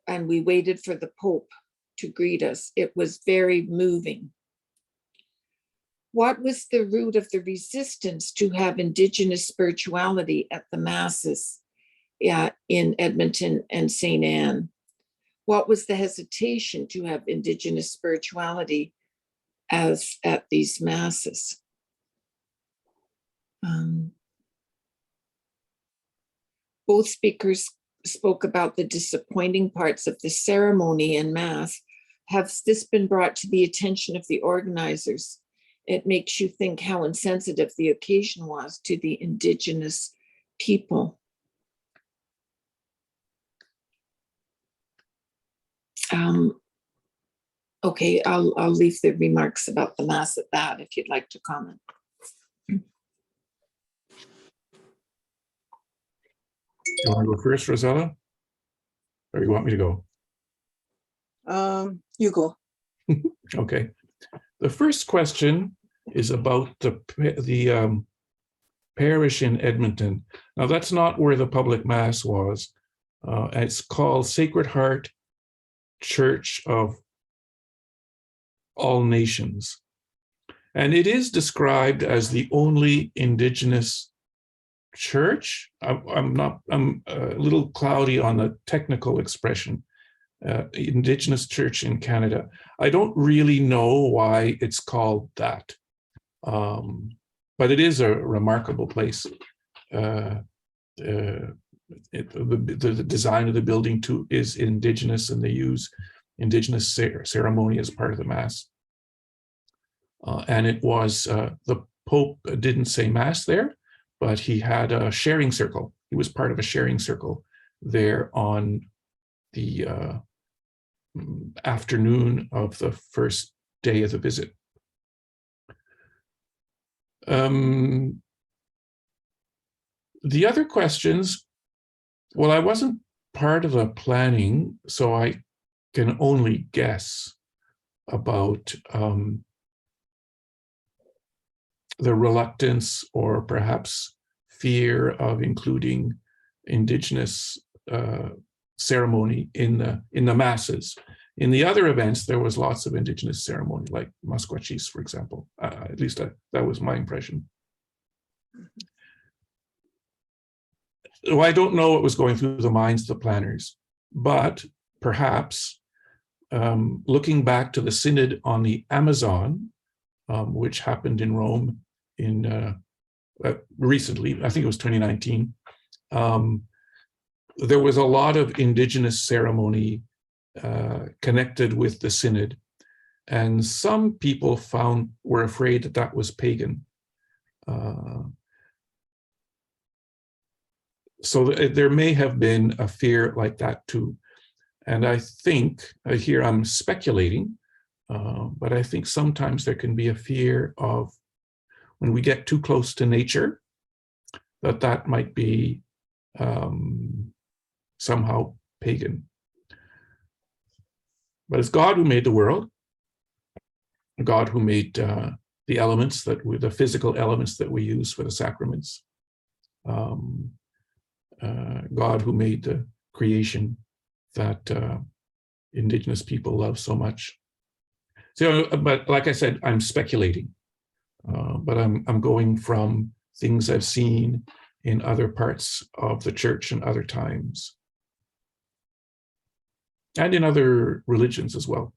and we waited for the Pope to greet us. It was very moving. What was the root of the resistance to have Indigenous spirituality at the Masses in Edmonton and St. Anne? What was the hesitation to have Indigenous spirituality as at these Masses? Both speakers spoke about the disappointing parts of the ceremony and Mass. Has this been brought to the attention of the organizers? It makes you think how insensitive the occasion was to the Indigenous people. Okay, I'll leave the remarks about the Mass at that if you'd like to comment. You want to go first, Rosella? Or you want me to go? You go. Okay. The first question is about the parish in Edmonton. Now, that's not where the public Mass was. It's called Sacred Heart Church of All Nations. And it is described as the only Indigenous church. I'm a little cloudy on the technical expression. Indigenous church in Canada. I don't really know why it's called that, but it is a remarkable place. The design of the building too is Indigenous, and they use Indigenous ceremony as part of the Mass. And it was, the Pope didn't say Mass there, but he had a sharing circle. He was part of a sharing circle there on the afternoon of the first day of the visit. The other questions, well, I wasn't part of the planning, so I can only guess about the reluctance or perhaps fear of including Indigenous ceremony in the Masses. In the other events, there was lots of Indigenous ceremony, like Musqueam, for example. At least that was my impression. Well, I don't know what was going through the minds of the planners, but perhaps looking back to the Synod on the Amazon, which happened in Rome in recently, I think it was 2019, there was a lot of Indigenous ceremony connected with the Synod, and some people were afraid that that was pagan. So there may have been a fear like that too. And I think, here I'm speculating, but I think sometimes there can be a fear of when we get too close to nature, that might be somehow pagan. But it's God who made the world, God who made the elements the physical elements that we use for the sacraments. God who made the creation that Indigenous people love so much. So, but like I said, I'm speculating, but I'm going from things I've seen in other parts of the church and other times, and in other religions as well.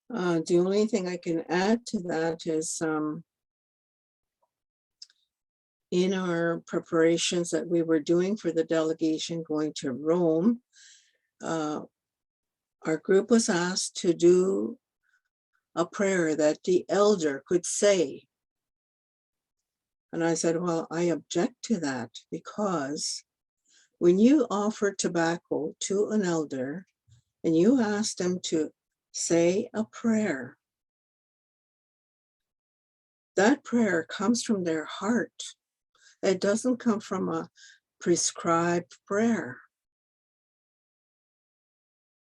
The only thing I can add to that is in our preparations that we were doing for the delegation going to Rome, our group was asked to do a prayer that the elder could say. And I said, well, I object to that, because when you offer tobacco to an elder and you ask them to say a prayer, that prayer comes from their heart. It doesn't come from a prescribed prayer.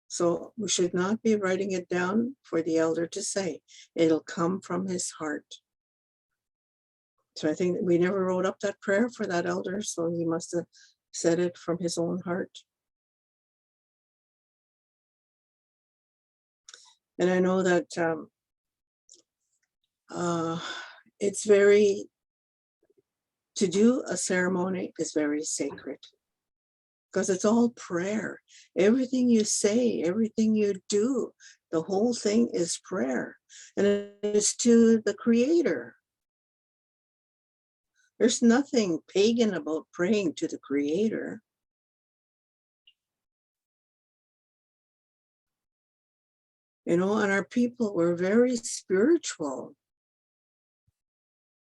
So we should not be writing it down for the elder to say. It'll come from his heart. So I think we never wrote up that prayer for that elder, so he must have said it from his own heart. And I know that it's to do a ceremony is very sacred, because it's all prayer. Everything you say, everything you do, the whole thing is prayer. And it's to the Creator. There's nothing pagan about praying to the Creator. You know, and our people were very spiritual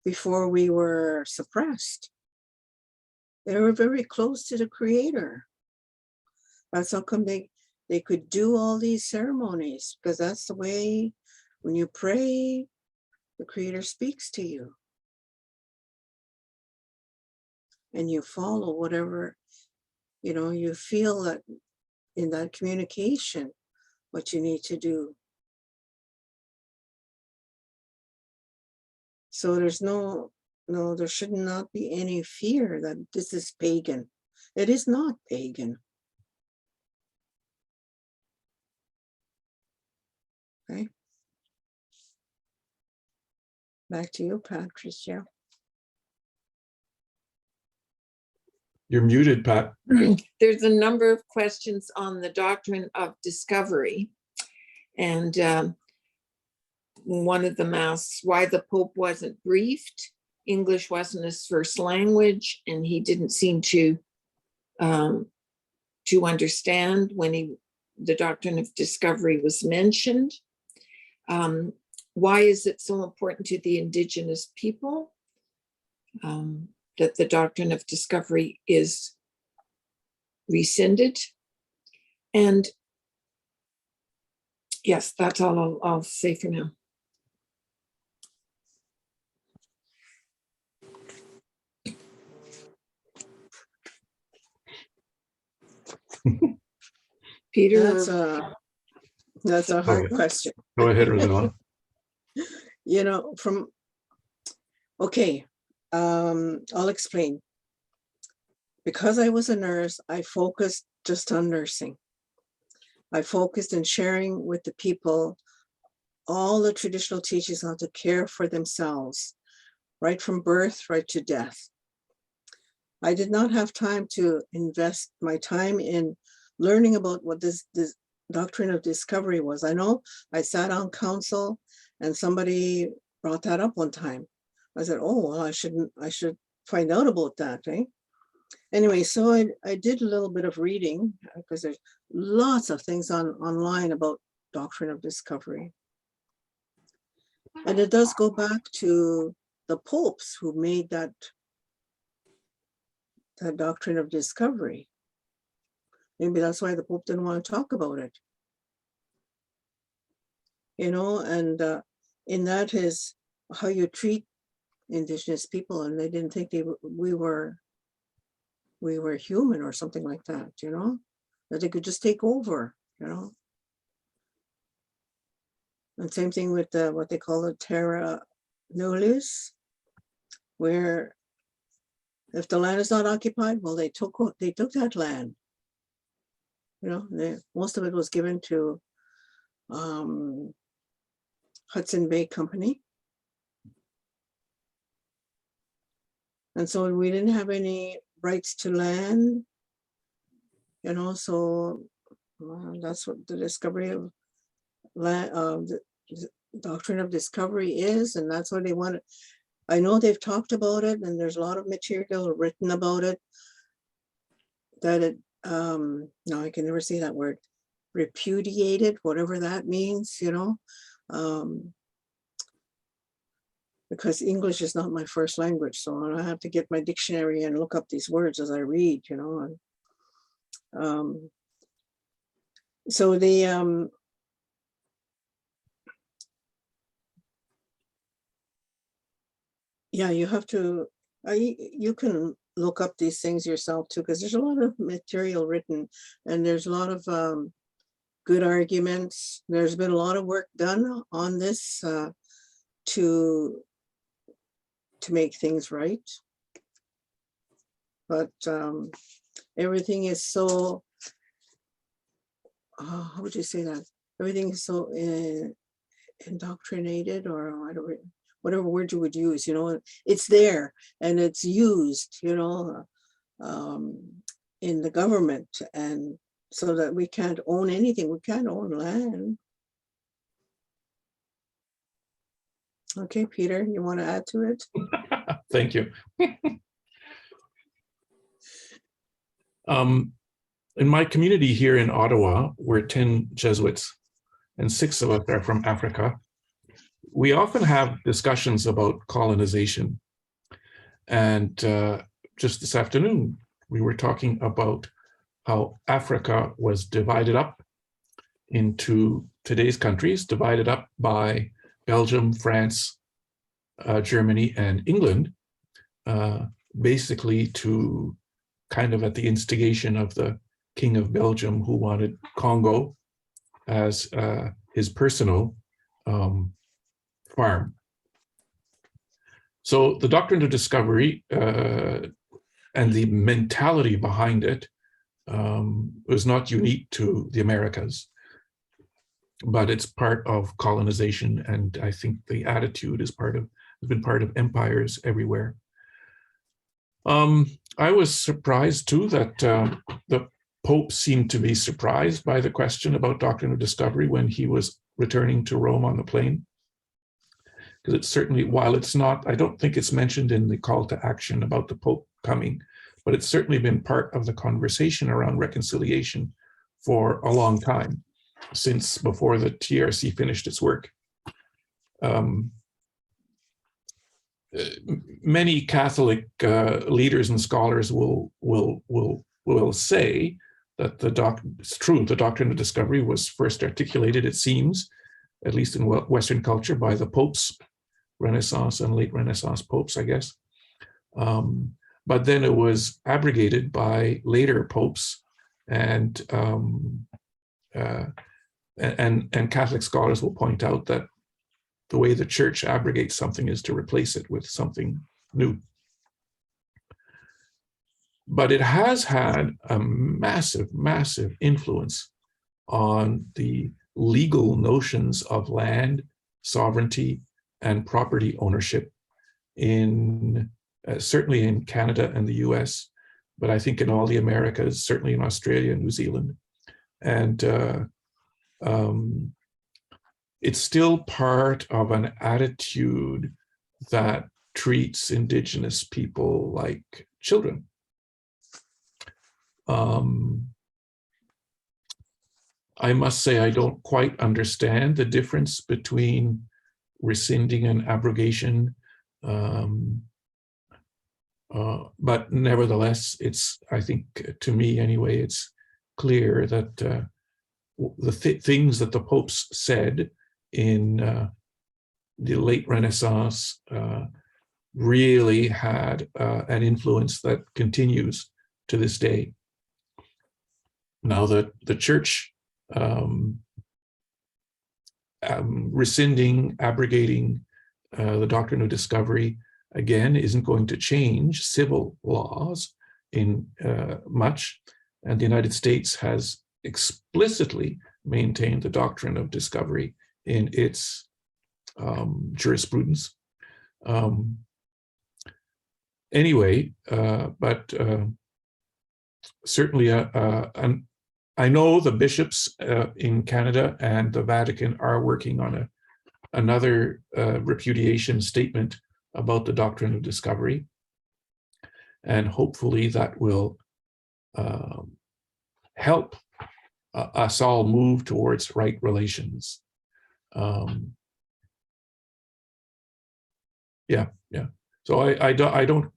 before we were suppressed. They were very close to the Creator. That's how come they could do all these ceremonies, because that's the way, when you pray, the Creator speaks to you. And you follow whatever, you know, you feel that in that communication, what you need to do. So there should not be any fear that this is pagan. It is not pagan. Okay. Back to you, Patricia. You're muted, Pat. There's a number of questions on the doctrine of discovery. And one of them asks why the Pope wasn't briefed. English wasn't his first language, and he didn't seem to understand when the doctrine of discovery was mentioned. Why is it so important to the Indigenous people that the doctrine of discovery is rescinded? And yes, that's all I'll say for now. Peter? That's a hard question. Go ahead, Rosella. You know, I'll explain. Because I was a nurse, I focused just on nursing. I focused in sharing with the people all the traditional teachings on how to care for themselves, right from birth, right to death. I did not have time to invest my time in learning about what this doctrine of discovery was. I know I sat on council and somebody brought that up one time. I said, oh, well, I should find out about that, eh? Anyway, so I did a little bit of reading, because there's lots of things online about doctrine of discovery. And it does go back to the popes who made that the doctrine of discovery. Maybe that's why the Pope didn't want to talk about it. And in that is how you treat Indigenous people, and they didn't think we were human or something like that, that they could just take over, And same thing with what they call the terra nullius, where if the land is not occupied, well, they took that land. Most of it was given to Hudson Bay Company. And so we didn't have any rights to land, so that's what the discovery of land, the doctrine of discovery is, and that's what they wanted. I know they've talked about it, and there's a lot of material written about it, that it, no, I can never say that word, repudiated, whatever that means, because English is not my first language, so I have to get my dictionary and look up these words as I read, so the yeah, you have to, you can look up these things yourself too, because there's a lot of material written, and there's a lot of good arguments. There's been a lot of work done on this to make things right. But everything is so, how would you say that? Everything is so indoctrinated, or I don't, whatever word you would use, it's there and it's used, in the government, and so that we can't own anything. We can't own land. Okay, Peter, you want to add to it? Thank you. In my community here in Ottawa, we're 10 Jesuits, and 6 of us are from Africa. We often have discussions about colonization. And just this afternoon, we were talking about how Africa was divided up into today's countries, divided up by Belgium, France, Germany, and England, basically to kind of at the instigation of the King of Belgium, who wanted Congo as his personal farm. So the doctrine of discovery and the mentality behind it was not unique to the Americas, but it's part of colonization, and I think the attitude has been part of empires everywhere. I was surprised too that the Pope seemed to be surprised by the question about doctrine of discovery when he was returning to Rome on the plane. Because it's certainly, while it's not, I don't think it's mentioned in the call to action about the Pope coming, but it's certainly been part of the conversation around reconciliation for a long time, since before the TRC finished its work. Many Catholic leaders and scholars will say that it's true, the doctrine of discovery was first articulated, it seems, at least in Western culture, by the popes, Renaissance and late Renaissance popes, I guess. But then it was abrogated by later popes, and Catholic scholars will point out that the way the church abrogates something is to replace it with something new. But it has had a massive, massive influence on the legal notions of land, sovereignty, and property ownership in certainly in Canada and the US, but I think in all the Americas, certainly in Australia and New Zealand. And it's still part of an attitude that treats Indigenous people like children. I must say I don't quite understand the difference between rescinding and abrogation But nevertheless, I think to me anyway, it's clear that the things that the popes said in the late Renaissance really had an influence that continues to this day. Now that the church rescinding, abrogating the doctrine of discovery again isn't going to change civil laws in much, and the United States has explicitly maintained the doctrine of discovery in its jurisprudence. Anyway, but certainly I know the bishops in Canada and the Vatican are working on another repudiation statement about the doctrine of discovery. And hopefully that will help us all move towards right relations. Yeah. So I don't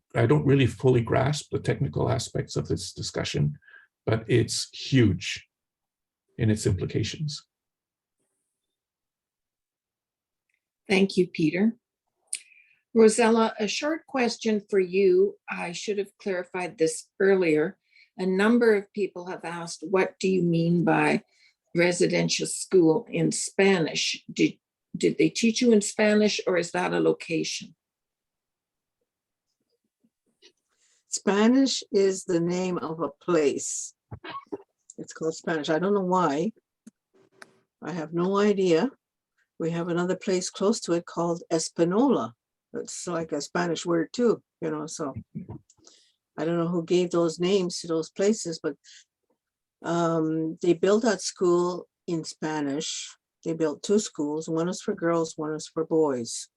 really fully grasp the technical aspects of this discussion, but it's huge in its implications. Thank you, Peter. Rosella, a short question for you. I should have clarified this earlier. A number of people have asked, what do you mean by residential school in Spanish? Did they teach you in Spanish, or is that a location? Spanish is the name of a place. It's called Spanish. I don't know why. I have no idea. We have another place close to it called Espanola. It's like a Spanish word too, so I don't know who gave those names to those places, but they built that school in Spanish. They built two schools. One is for girls, one is for boys.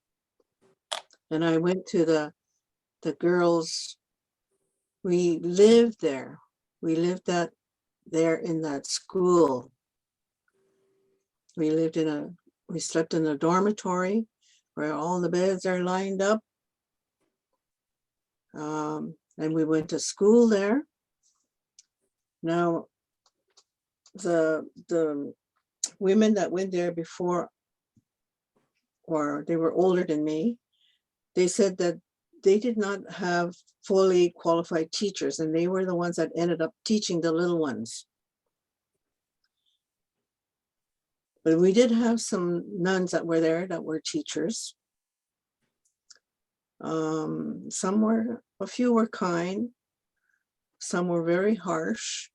And I went to the girls. We lived there. We lived there in that school. We slept in a dormitory where all the beds are lined up. And we went to school there. Now, the women that went there before, or they were older than me, they said that they did not have fully qualified teachers, and they were the ones that ended up teaching the little ones. But we did have some nuns that were there that were teachers. A few were kind, some were very harsh.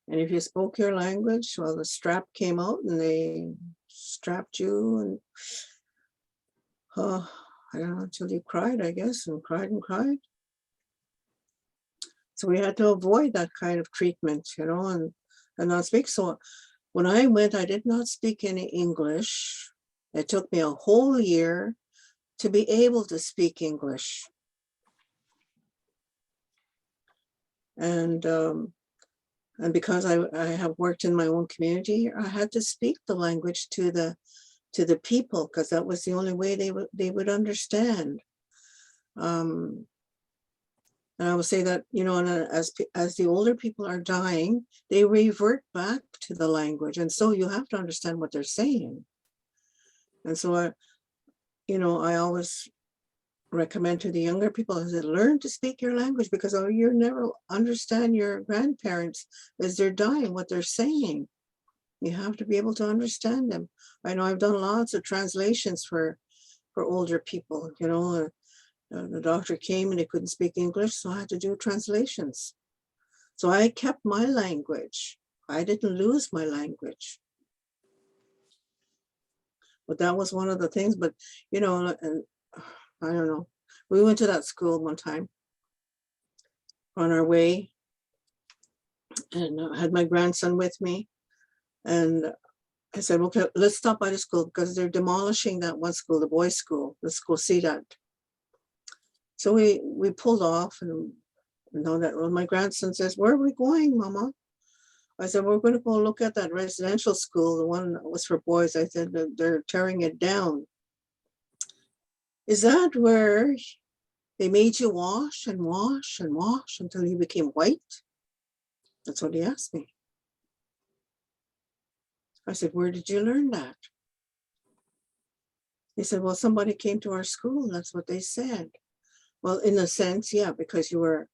And if you spoke your language, well, the strap came out and they strapped you, and I don't know, until you cried, I guess, and cried and cried. So we had to avoid that kind of treatment, and not speak. So when I went, I did not speak any English. It took me a whole year to be able to speak English. And because I have worked in my own community, I had to speak the language to the people, because that was the only way they would understand. And I would say that, and as the older people are dying, they revert back to the language. And so you have to understand what they're saying. And so I always recommend to the younger people, I said, learn to speak your language, because you never understand your grandparents as they're dying, what they're saying. You have to be able to understand them. I know I've done lots of translations for older people, the doctor came and they couldn't speak English, so I had to do translations. So I kept my language. I didn't lose my language. But that was one of the things, but, and I don't know. We went to that school one time on our way, and I had my grandson with me. And I said, okay, let's stop by the school, because they're demolishing that one school, the boys' school. Let's go see that. So we pulled off, and my grandson says, where are we going, Mama? I said, we're going to go look at that residential school, the one that was for boys. I said, they're tearing it down. Is that where They made you wash and wash and wash until you became white? That's what he asked me. I said, where did you learn that? He said, well, somebody came to our school. That's what they said. Well, in a sense, yeah, because you were,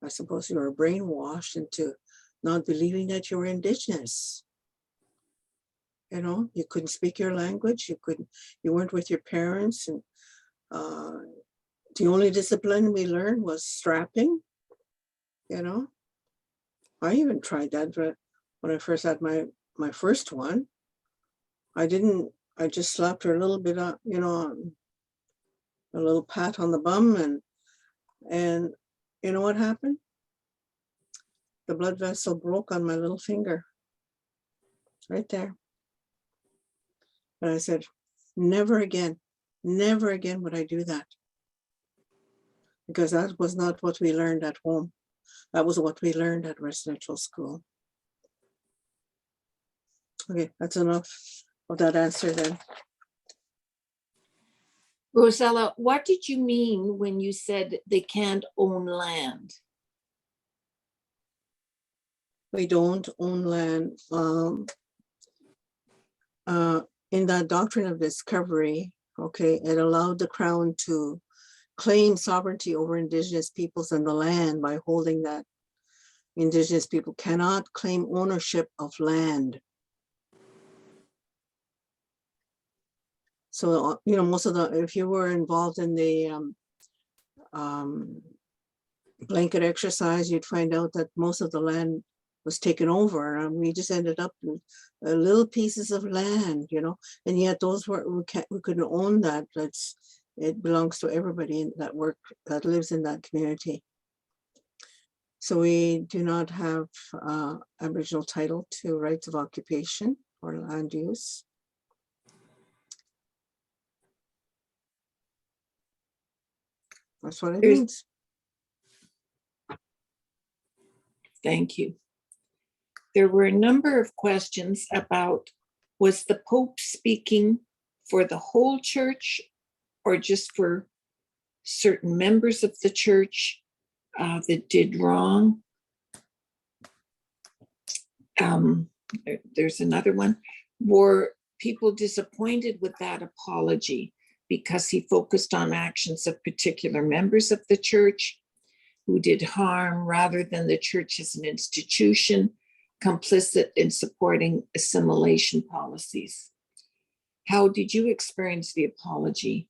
I suppose you were brainwashed into not believing that you were Indigenous. You know, you couldn't speak your language. You weren't with your parents. And the only discipline we learned was strapping, you know. I even tried that when I first had my first one. I just slapped her a little bit on, you know, a little pat on the bum, and you know what happened? The blood vessel broke on my little finger, right there. And I said, never again would I do that. Because that was not what we learned at home. That was what we learned at residential school. Okay, that's enough of that answer then. Rosella, what did you mean when you said they can't own land? We don't own land. In that doctrine of discovery, okay, it allowed the Crown to claim sovereignty over Indigenous peoples and the land by holding that Indigenous people cannot claim ownership of land. So, you know, most of the, if you were involved in the blanket exercise, you'd find out that most of the land was taken over, and we just ended up with little pieces of land, you know, and yet those were, we couldn't own that. It belongs to everybody that lives in that community. So we do not have Aboriginal title to rights of occupation or land use. That's what it means. Thank you. There were a number of questions about, was the Pope speaking for the whole church or just for certain members of the church that did wrong? There's another one. Were people disappointed with that apology because he focused on actions of particular members of the church who did harm rather than the church as an institution complicit in supporting assimilation policies? How did you experience the apology?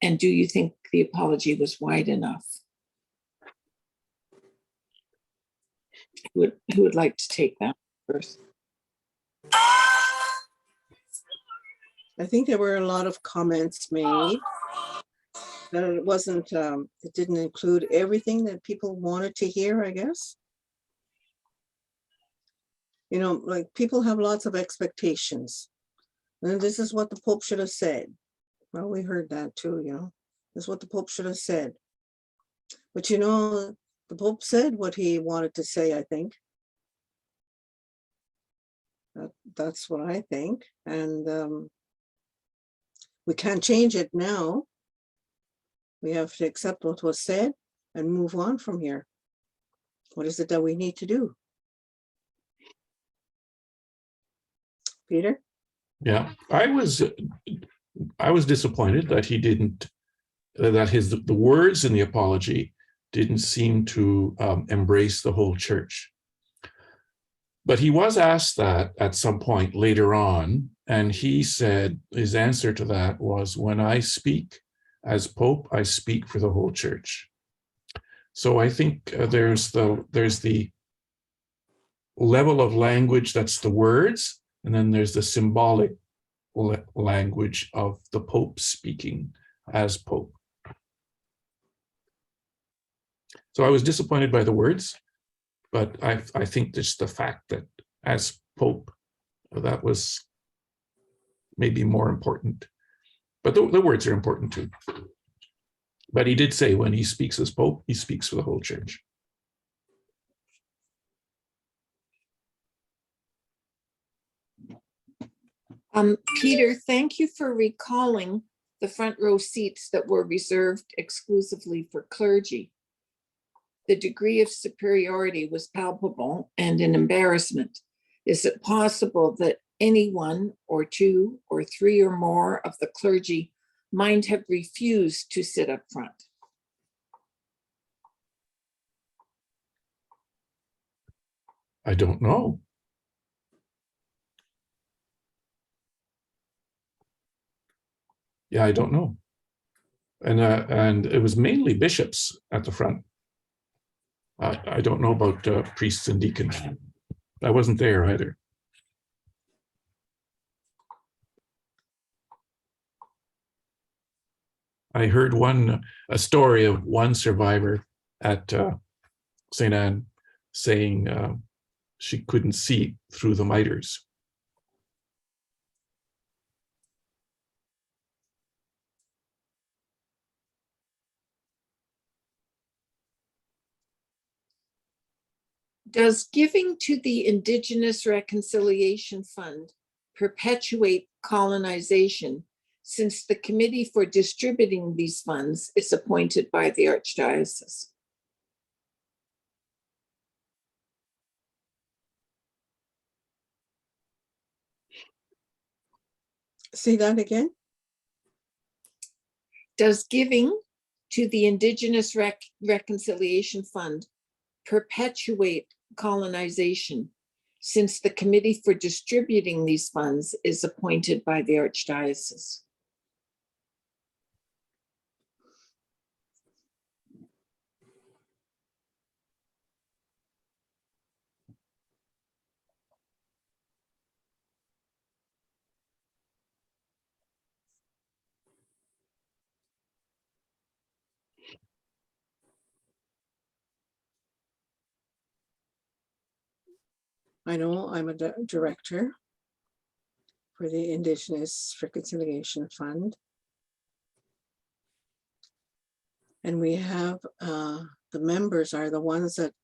And do you think the apology was wide enough? Who would like to take that first? I think there were a lot of comments made that it wasn't, it didn't include everything that people wanted to hear, I guess. You know, like people have lots of expectations. And this is what the Pope should have said. Well, we heard that too, you know. This is what the Pope should have said. But you know, the Pope said what he wanted to say, I think. That's what I think. And we can't change it now. We have to accept what was said and move on from here. What is it that we need to do? Peter? Yeah, I was disappointed that he didn't, that the words in the apology didn't seem to embrace the whole church. But he was asked that at some point later on, and he said his answer to that was, when I speak as Pope, I speak for the whole church. So I think there's the level of language that's the words, and then there's the symbolic language of the Pope speaking as Pope. So I was disappointed by the words, but I think just the fact that as Pope, that was maybe more important. But the words are important too. But he did say when he speaks as Pope, he speaks for the whole church. Peter, thank you for recalling the front row seats that were reserved exclusively for clergy. The degree of superiority was palpable and an embarrassment. Is it possible that any one or two or three or more of the clergy might have refused to sit up front? I don't know. Yeah, I don't know. And it was mainly bishops at the front. I don't know about priests and deacons. I wasn't there either. I heard a story of one survivor at St. Anne saying she couldn't see through the miters. Does giving to the Indigenous Reconciliation Fund perpetuate colonization, since the committee for distributing these funds is appointed by the Archdiocese? Say that again. Does giving to the Indigenous Reconciliation Fund perpetuate colonization, since the committee for distributing these funds is appointed by the Archdiocese? I know I'm a director for the Indigenous Reconciliation Fund. And we have, the members are the ones that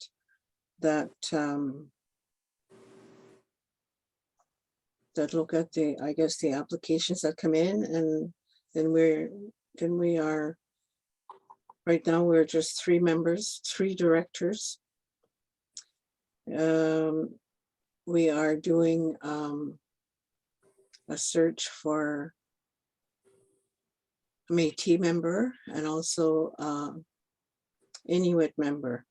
look at the, I guess, the applications that come in, and then we are, right now we're just 3 members, 3 directors. We are doing a search for a Métis member and also Inuit member.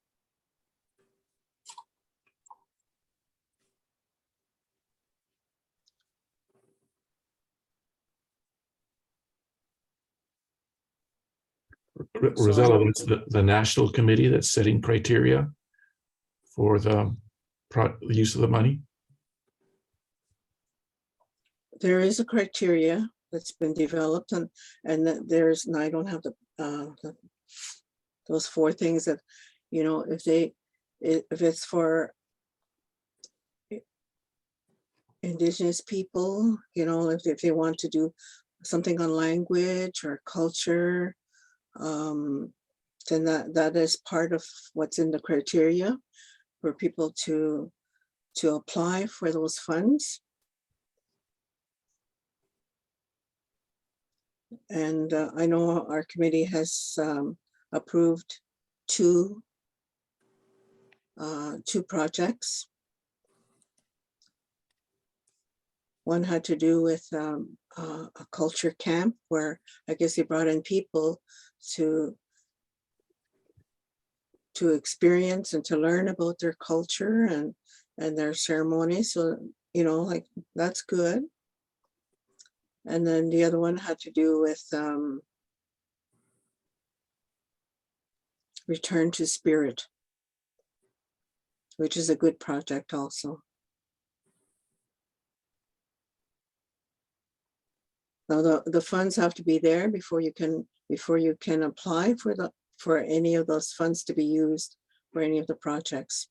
Rosella, that's the national committee that's setting criteria for the use of the money. There is a criteria that's been developed, and that there's, and I don't have those 4 things that, you know, if it's for Indigenous people, you know, if they want to do something on language or culture, then that is part of what's in the criteria for people to apply for those funds. And I know our committee has approved 2 projects. One had to do with a culture camp where I guess they brought in people to experience and to learn about their culture and their ceremonies. So, you know, like, that's good. And then the other one had to do with Return to Spirit, which is a good project also. Now the funds have to be there before you can apply for any of those funds to be used for any of the projects.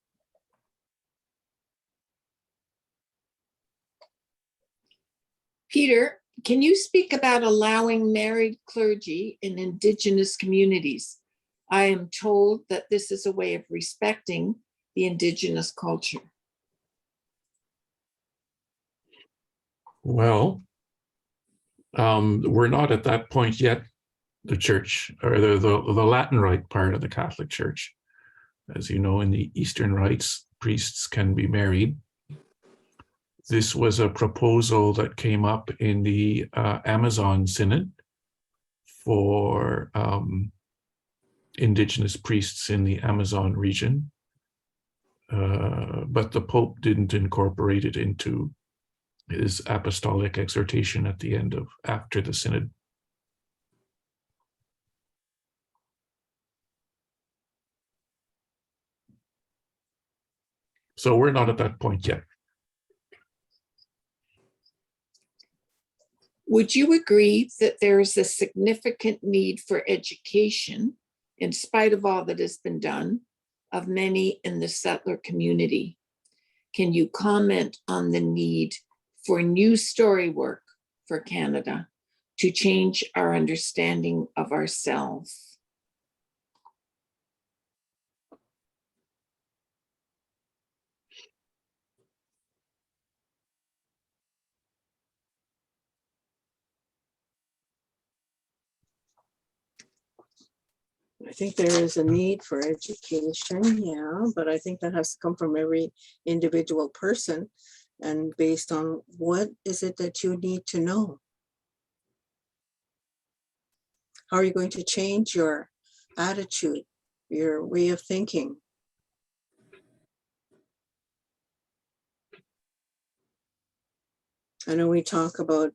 Peter, can you speak about allowing married clergy in Indigenous communities? I am told that this is a way of respecting the Indigenous culture. Well, We're not at that point yet, the church, or the Latin Rite part of the Catholic Church. As you know, in the Eastern rites, priests can be married. This was a proposal that came up in the Amazon Synod for Indigenous priests in the Amazon region, but the Pope didn't incorporate it into his apostolic exhortation at the end of after the Synod. So we're not at that point yet. Would you agree that there is a significant need for education, in spite of all that has been done, of many in the settler community? Can you comment on the need for new story work for Canada to change our understanding of ourselves? I think there is a need for education, yeah, but I think that has to come from every individual person and based on what is it that you need to know. How are you going to change your attitude, your way of thinking? I know we talk about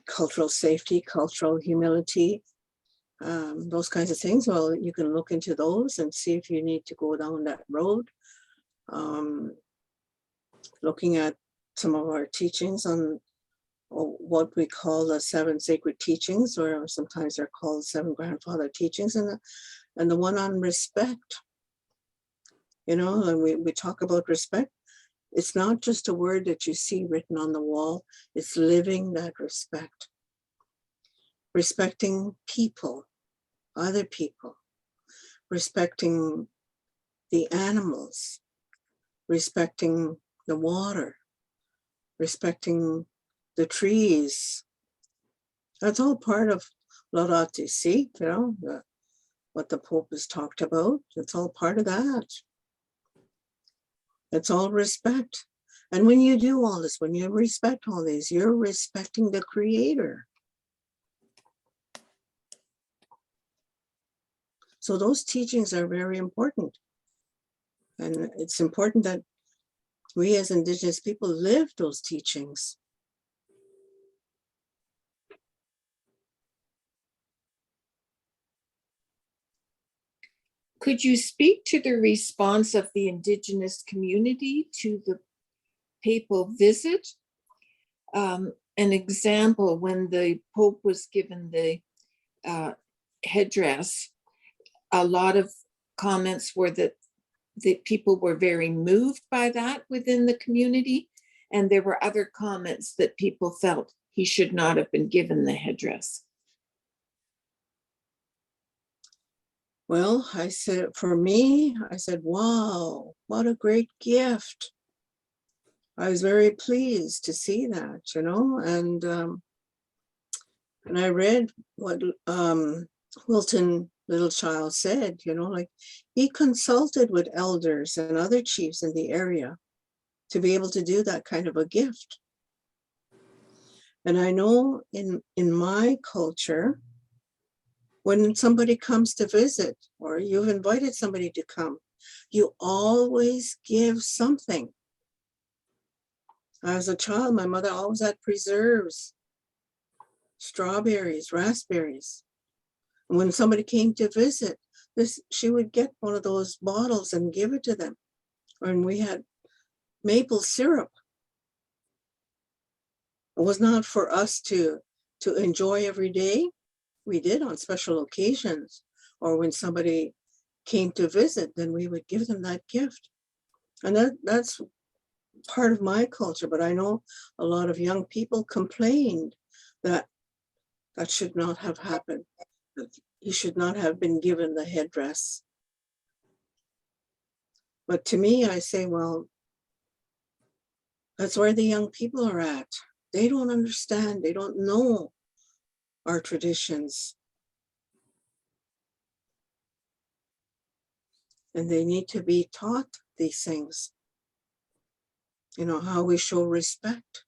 cultural safety, cultural humility, those kinds of things. Well, you can look into those and see if you need to go down that road. Looking at some of our teachings on what we call the 7 sacred teachings, or sometimes they're called 7 grandfather teachings, and the one on respect. You know, and we talk about respect. It's not just a word that you see written on the wall, it's living that respect. Respecting people, other people, respecting the animals, respecting the water, respecting the trees. That's all part of Laurati, see, you know, what the Pope has talked about. It's all part of that. It's all respect. And when you do all this, when you respect all these, you're respecting the Creator. So those teachings are very important. And it's important that we as Indigenous people live those teachings. Could you speak to the response of the Indigenous community to the papal visit? An example, when the Pope was given the headdress, a lot of comments were that the people were very moved by that within the community. And there were other comments that people felt he should not have been given the headdress. Well, I said, for me, I said, wow, what a great gift. I was very pleased to see that, you know, and I read what Wilton Littlechild said, you know, like he consulted with elders and other chiefs in the area to be able to do that kind of a gift. And I know in my culture, when somebody comes to visit or you've invited somebody to come, you always give something. As a child, my mother always had preserves, strawberries, raspberries. And when somebody came to visit, she would get one of those bottles and give it to them. And we had maple syrup. It was not for us to enjoy every day. We did on special occasions, or when somebody came to visit, then we would give them that gift. And that's part of my culture, but I know a lot of young people complained that that should not have happened. He should not have been given the headdress. But to me, I say, well, that's where the young people are at. They don't understand. They don't know our traditions. And they need to be taught these things. You know, how we show respect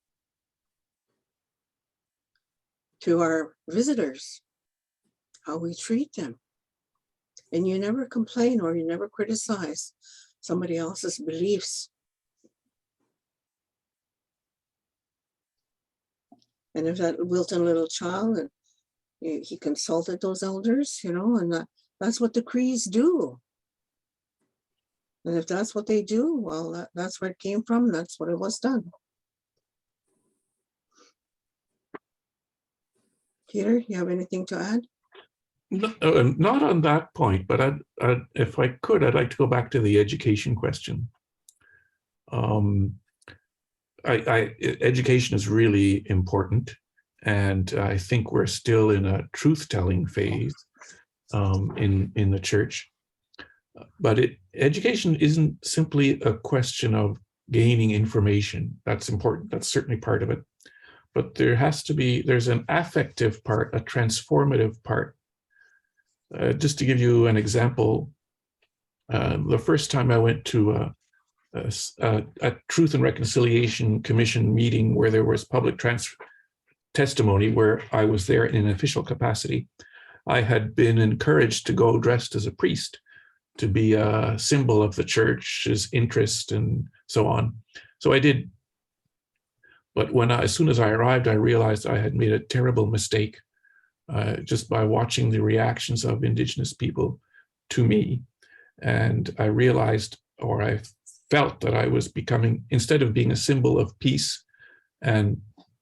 to our visitors, how we treat them. And you never complain or you never criticize somebody else's beliefs. And if that wilting little child, and he consulted those elders, you know, and that's what the creeds do. And if that's what they do, well, that's where it came from. That's what it was done. Peter, you have anything to add? Not on that point, but if I could, I'd like to go back to the education question. Education is really important, and I think we're still in a truth-telling phase in the church. But education isn't simply a question of gaining information. That's important. That's certainly part of it. But there's an affective part, a transformative part. Just to give you an example, the first time I went to a Truth and Reconciliation Commission meeting where there was public testimony, where I was there in an official capacity, I had been encouraged to go dressed as a priest, to be a symbol of the church's interest and so on. So I did. But as soon as I arrived, I realized I had made a terrible mistake just by watching the reactions of Indigenous people to me. And I realized, or I felt that I was becoming, instead of being a symbol of peace and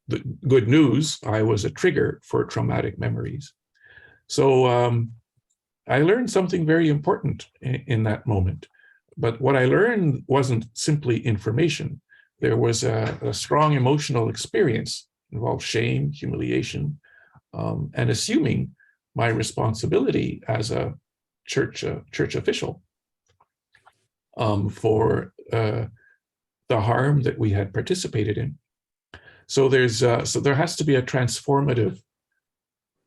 the good news, I was a trigger for traumatic memories. So I learned something very important in that moment. But what I learned wasn't simply information. There was a strong emotional experience, involved shame, humiliation, and assuming my responsibility as a church official for the harm that we had participated in. So there has to be a transformative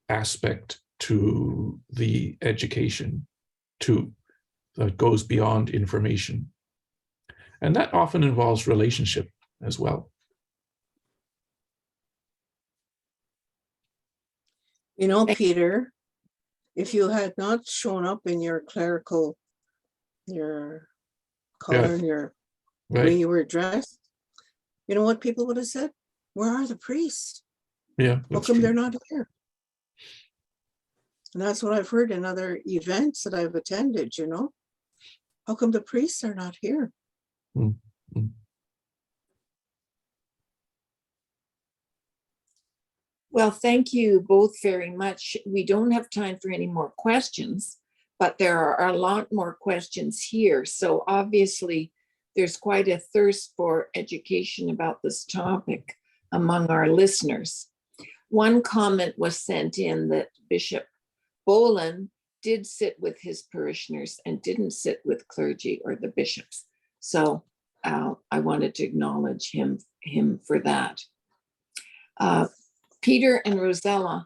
aspect to the education too, that goes beyond information. And that often involves relationship as well. You know, Peter, if you had not shown up in your clerical, your color, and your way you were dressed, you know what people would have said? Where are the priests? Yeah. How come they're not here? And that's what I've heard in other events that I've attended, you know. How come the priests are not here? Mm-hmm. Well, thank you both very much. We don't have time for any more questions, but there are a lot more questions here. So obviously, there's quite a thirst for education about this topic among our listeners. One comment was sent in that Bishop Boland did sit with his parishioners and didn't sit with clergy or the bishops. So I wanted to acknowledge him for that. Peter and Rosella,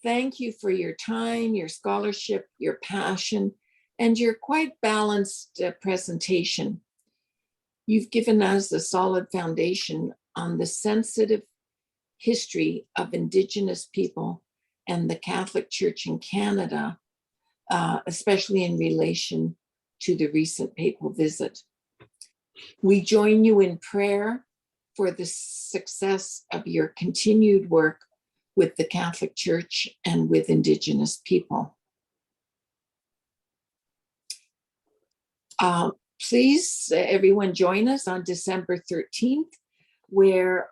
thank you for your time, your scholarship, your passion, and your quite balanced presentation. You've given us a solid foundation on the sensitive history of Indigenous people and the Catholic Church in Canada, especially in relation to the recent papal visit. We join you in prayer for the success of your continued work with the Catholic Church and with Indigenous people. Please, everyone join us on December 13th, where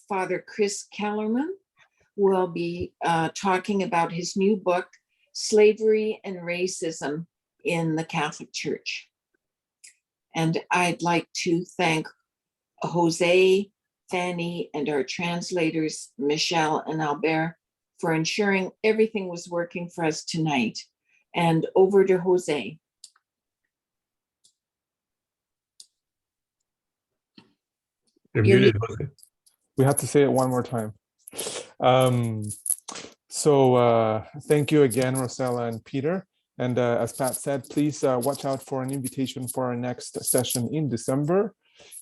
Father Chris Kellerman will be talking about his new book, Slavery and Racism in the Catholic Church. And I'd like to thank Jose, Fanny, and our translators, Michelle and Albert, for ensuring everything was working for us tonight. And over to Jose. You're muted, Jose. We have to say it one more time. So thank you again, Rosella and Peter. And as Pat said, please watch out for an invitation for our next session in December.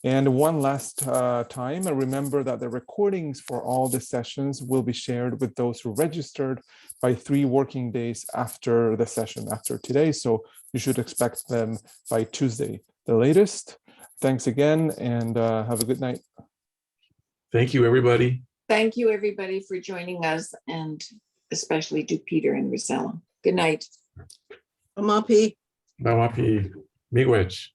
And one last time, remember that the recordings for all the sessions will be shared with those who registered by 3 working days after the session, after today. So you should expect them by Tuesday, the latest. Thanks again, and have a good night. Thank you, everybody. Thank you, everybody, for joining us, and especially to Peter and Rosella. Good night. Amapi. Mawapi. Miigwech.